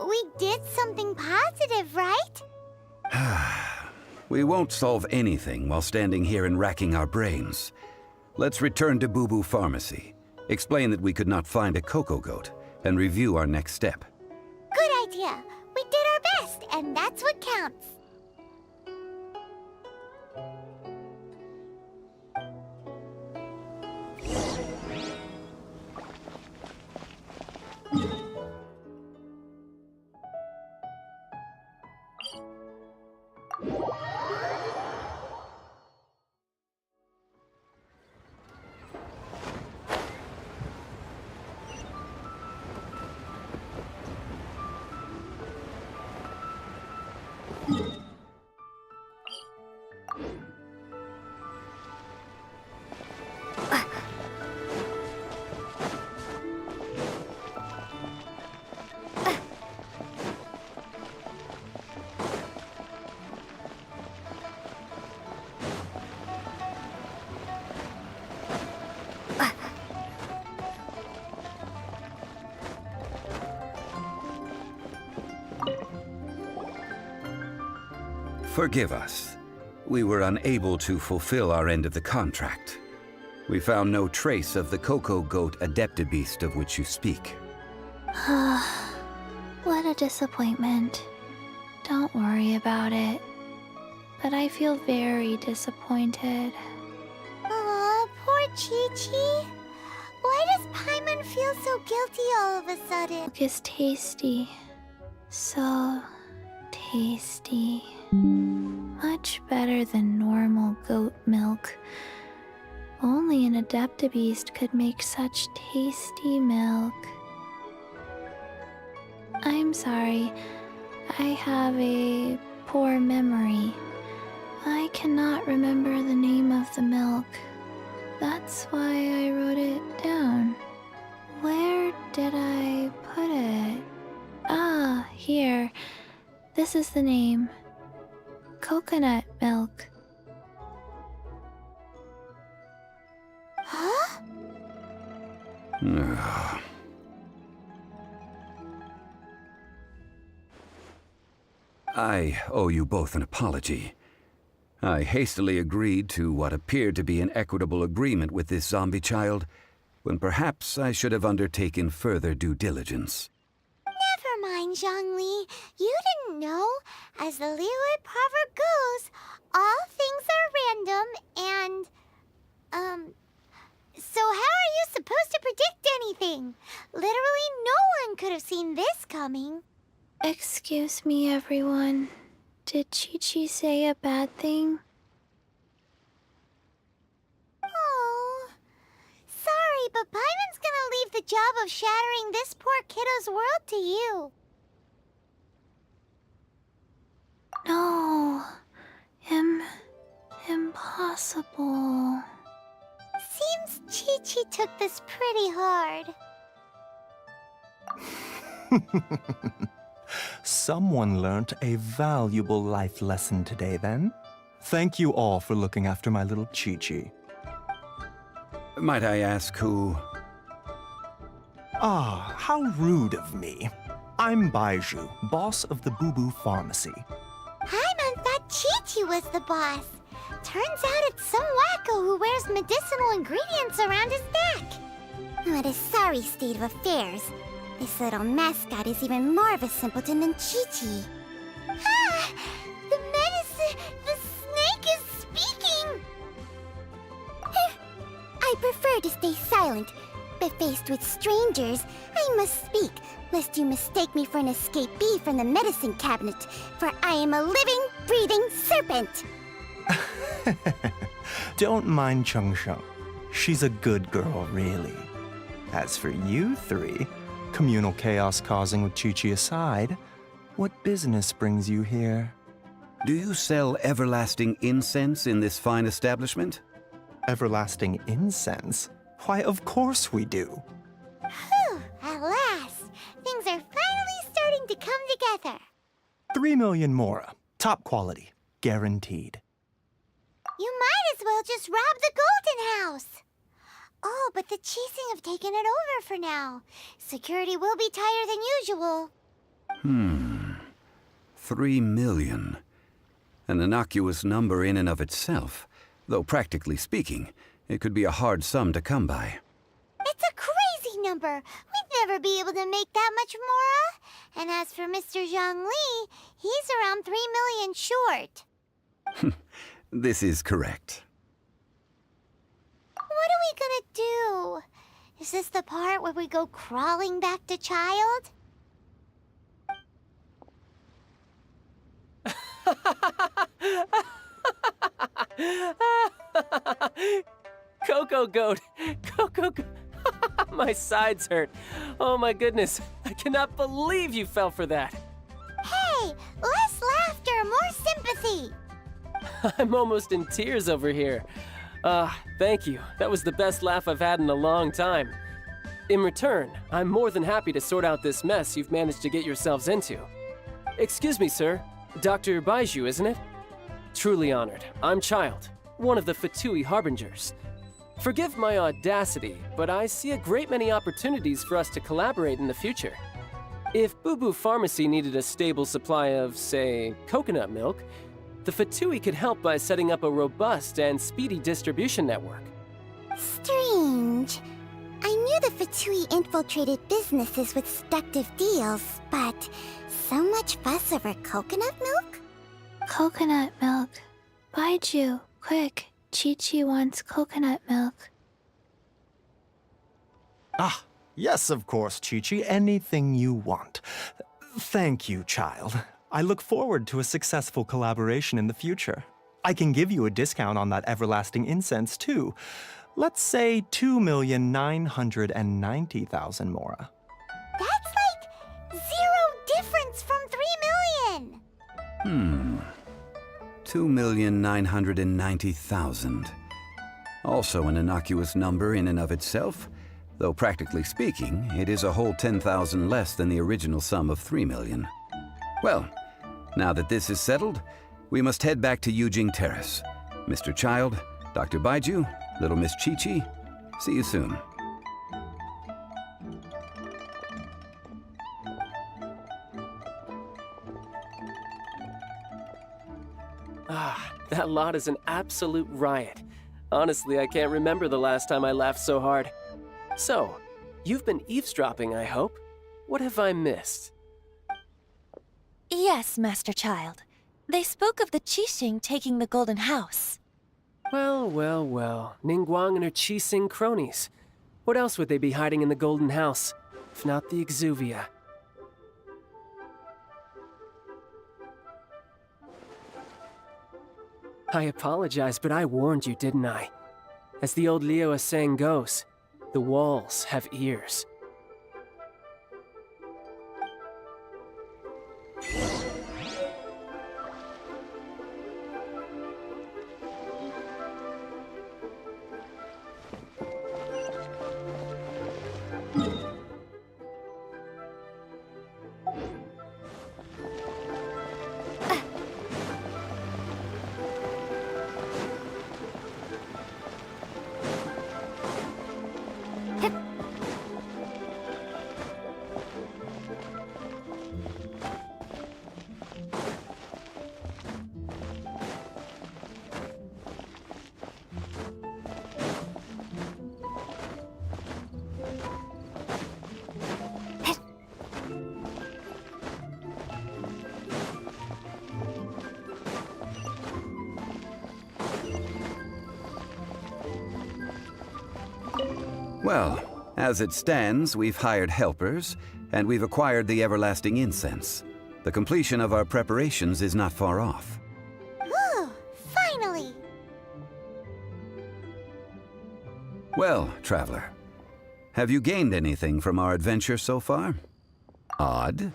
We did something positive, right? We won't solve anything while standing here and racking our brains. Let's return to Boo Boo Pharmacy, explain that we could not find a Coco Goat, and review our next step. Good idea. We did our best, and that's what counts. Forgive us. We were unable to fulfill our end of the contract. We found no trace of the Coco Goat Adeptabeast of which you speak. What a disappointment. Don't worry about it. But I feel very disappointed. Aw, poor Chi-Chi. Why does Paimon feel so guilty all of a sudden? Milk is tasty. So tasty. Much better than normal goat milk. Only an Adeptabeast could make such tasty milk. I'm sorry. I have a poor memory. I cannot remember the name of the milk. That's why I wrote it down. Where did I put it? Ah, here. This is the name. Coconut milk. Huh? I owe you both an apology. I hastily agreed to what appeared to be an equitable agreement with this zombie child, when perhaps I should have undertaken further due diligence. Never mind, Zhongli. You didn't know. As the Liyue proverb goes, all things are random and, So how are you supposed to predict anything? Literally no one could have seen this coming. Excuse me, everyone. Did Chi-Chi say a bad thing? Oh, sorry, but Paimon's gonna leave the job of shattering this poor kiddo's world to you. No. Impossible. Seems Chi-Chi took this pretty hard. Someone learnt a valuable life lesson today, then. Thank you all for looking after my little Chi-Chi. Might I ask who? Ah, how rude of me. I'm Baiju, boss of the Boo Boo Pharmacy. Paimon thought Chi-Chi was the boss. Turns out it's some wacko who wears medicinal ingredients around his neck. What a sorry state of affairs. This little mascot is even more of a simpleton than Chi-Chi. Ah! The snake is speaking! I prefer to stay silent, but faced with strangers, I must speak, lest you mistake me for an escapee from the medicine cabinet, for I am a living, breathing serpent! Don't mind Chung Sheng. She's a good girl, really. As for you three, communal chaos causing with Chi-Chi aside, what business brings you here? Do you sell everlasting incense in this fine establishment? Everlasting incense? Why, of course we do. Whew, at last. Things are finally starting to come together. 3 million mora. Top quality. Guaranteed. You might as well just rob the Golden House. Oh, but the Chising have taken it over for now. Security will be tighter than usual. 3 million. An innocuous number in and of itself, though practically speaking, it could be a hard sum to come by. It's a crazy number. We'd never be able to make that much mora. And as for Mr. Zhongli, he's around 3 million short. This is correct. What are we gonna do? Is this the part where we go crawling back to Child? Coco Goat! Coco Goat! My sides hurt. Oh my goodness. I cannot believe you fell for that. Hey, less laughter, more sympathy. I'm almost in tears over here. Thank you. That was the best laugh I've had in a long time. In return, I'm more than happy to sort out this mess you've managed to get yourselves into. Excuse me, sir. Dr. Baiju, isn't it? Truly honored. I'm Child, one of the Fatui Harbingers. Forgive my audacity, but I see a great many opportunities for us to collaborate in the future. If Boo Boo Pharmacy needed a stable supply of, say, coconut milk, the Fatui could help by setting up a robust and speedy distribution network. Strange. I knew the Fatui infiltrated businesses with seductive deals, but so much fuss over coconut milk? Coconut milk. Baiju, quick. Chi-Chi wants coconut milk. Ah, yes, of course, Chi-Chi. Anything you want. Thank you, Child. I look forward to a successful collaboration in the future. I can give you a discount on that everlasting incense, too. Let's say 2,990,000 mora. That's like 0 difference from 3 million. 2,990,000. Also an innocuous number in and of itself, though practically speaking, it is a whole 10,000 less than the original sum of 3 million. Well, now that this is settled, we must head back to Yujing Terrace. Mr. Child, Dr. Baiju, little Miss Chi-Chi, see you soon. That lot is an absolute riot. Honestly, I can't remember the last time I laughed so hard. So, you've been eavesdropping, I hope? What have I missed? Yes, Master Child. They spoke of the Qixing taking the Golden House. Well, well, well. Ningguang and her Qi-Sing cronies. What else would they be hiding in the Golden House, if not the Exuvia? I apologize, but I warned you, didn't I? As the old Liyue saying goes, the walls have ears. Well, as it stands, we've hired helpers, and we've acquired the everlasting incense. The completion of our preparations is not far off. Whew, finally! Well, traveler, have you gained anything from our adventure so far? Odd.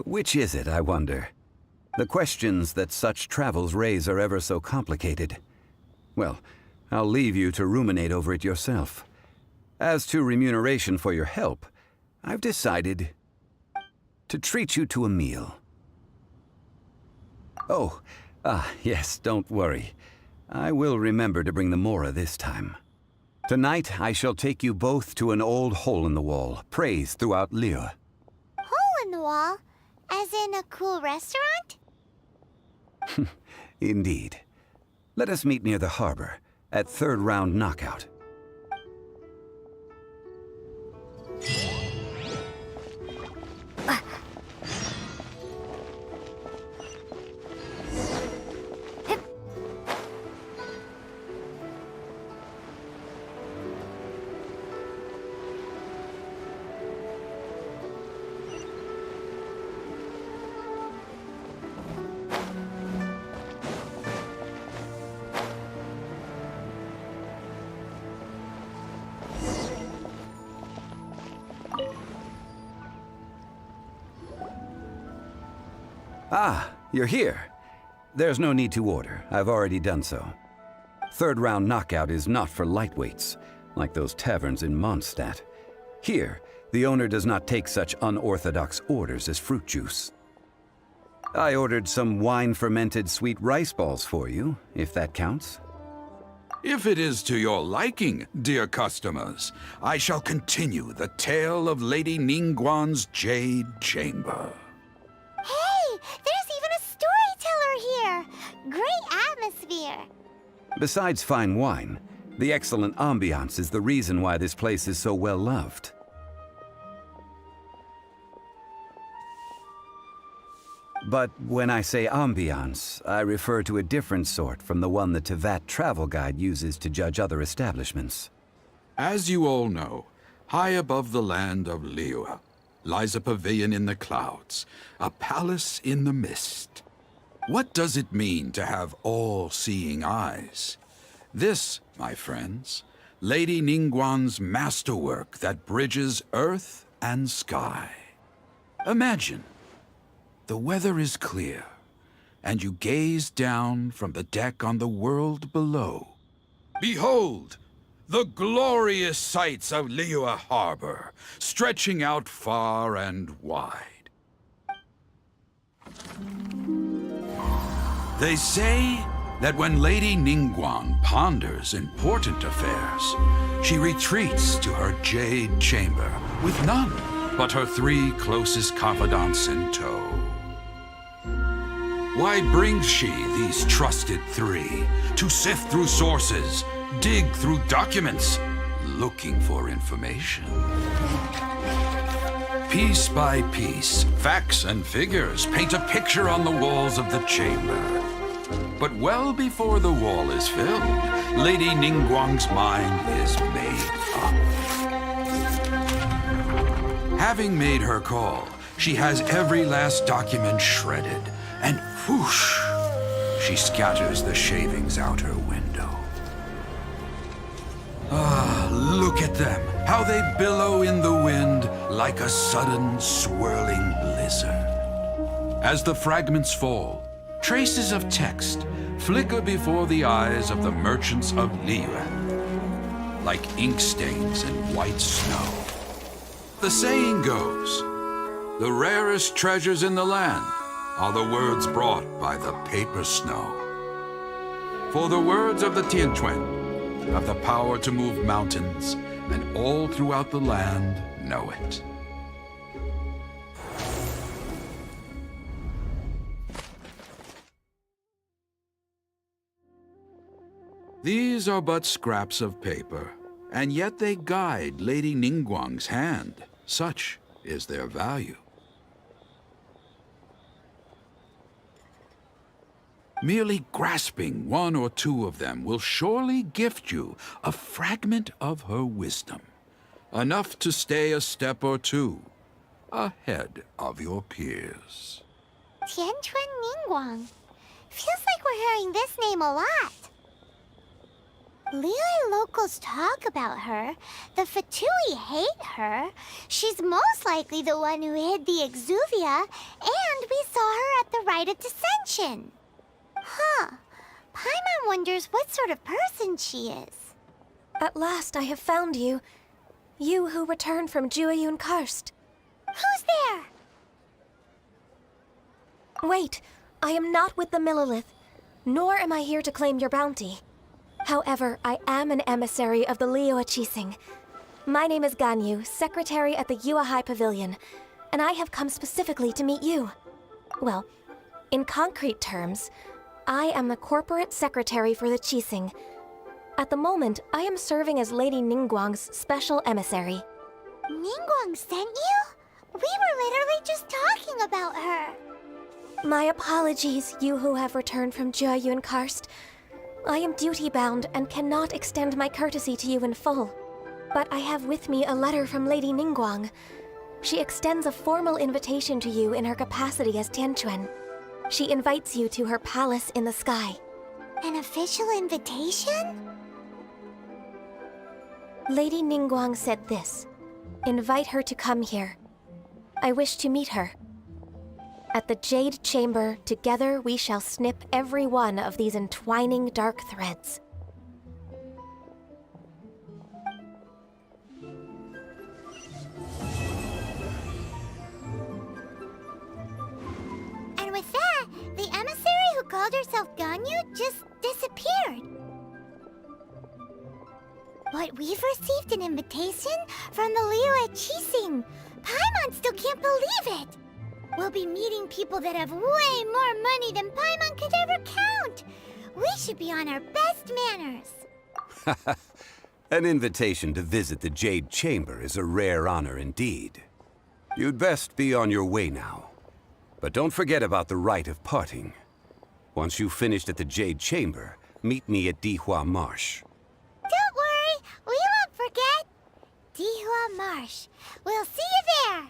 Which is it, I wonder? The questions that such travels raise are ever so complicated. Well, I'll leave you to ruminate over it yourself. As to remuneration for your help, I've decided to treat you to a meal. Oh, yes, don't worry. I will remember to bring the Mora this time. Tonight, I shall take you both to an old hole-in-the-wall, praised throughout Liyue. Hole-in-the-wall? As in a cool restaurant? Indeed. Let us meet near the harbor, at third round knockout. Ah, you're here. There's no need to order. I've already done so. Third round knockout is not for lightweights, like those taverns in Mondstadt. Here, the owner does not take such unorthodox orders as fruit juice. I ordered some wine-fermented sweet rice balls for you, if that counts. If it is to your liking, dear customers, I shall continue the tale of Lady Ningguang's Jade Chamber. Hey, there's even a storyteller here! Great atmosphere! Besides fine wine, the excellent ambiance is the reason why this place is so well loved. But when I say ambiance, I refer to a different sort from the one the Tevat travel guide uses to judge other establishments. As you all know, high above the land of Liyue lies a pavilion in the clouds, a palace in the mist. What does it mean to have all-seeing eyes? This, my friends, Lady Ningguang's masterwork that bridges earth and sky. Imagine, the weather is clear, and you gaze down from the deck on the world below. Behold, the glorious sights of Liyue Harbor, stretching out far and wide. They say that when Lady Ningguang ponders important affairs, she retreats to her Jade Chamber with none but her 3 closest confidants in tow. Why brings she these trusted 3 to sift through sources, dig through documents, looking for information? Piece by piece, facts and figures paint a picture on the walls of the chamber. But well before the wall is filled, Lady Ningguang's mind is made up. Having made her call, she has every last document shredded, and whoosh, she scatters the shavings out her window. Ah, look at them, how they billow in the wind like a sudden swirling blizzard. As the fragments fall, traces of text flicker before the eyes of the merchants of Liyue, like ink stains in white snow. The saying goes, the rarest treasures in the land are the words brought by the paper snow. For the words of the Tianquan have the power to move mountains, and all throughout the land know it. These are but scraps of paper, and yet they guide Lady Ningguang's hand. Such is their value. Merely grasping one or two of them will surely gift you a fragment of her wisdom, enough to stay a step or two ahead of your peers. Tianquan Ningguang. Feels like we're hearing this name a lot. Liyue locals talk about her. The Fatui hate her. She's most likely the one who hid the exuvia, and we saw her at the rite of dissension. Huh. Paimon wonders what sort of person she is. At last I have found you. You who returned from Jueyun Karst. Who's there? Wait, I am not with the Millilith, nor am I here to claim your bounty. However, I am an emissary of the Liyue Qixing. My name is Ganyu, secretary at the Yuehai Pavilion, and I have come specifically to meet you. Well, in concrete terms, I am the corporate secretary for the Qixing. At the moment, I am serving as Lady Ningguang's special emissary. Ningguang sent you? We were literally just talking about her. My apologies, you who have returned from Jueyun Karst. I am duty-bound and cannot extend my courtesy to you in full. But I have with me a letter from Lady Ningguang. She extends a formal invitation to you in her capacity as Tianquan. She invites you to her palace in the sky. An official invitation? Lady Ningguang said this. Invite her to come here. I wish to meet her. At the Jade Chamber, together we shall snip every one of these entwining dark threads. And with that, the emissary who called herself Ganyu just disappeared. But we've received an invitation from the Liyue Qixing. Paimon still can't believe it. We'll be meeting people that have way more money than Paimon could ever count. We should be on our best manners. An invitation to visit the Jade Chamber is a rare honor indeed. You'd best be on your way now. But don't forget about the rite of parting. Once you've finished at the Jade Chamber, meet me at Dihua Marsh. Don't worry, we won't forget. Dihua Marsh. We'll see you there.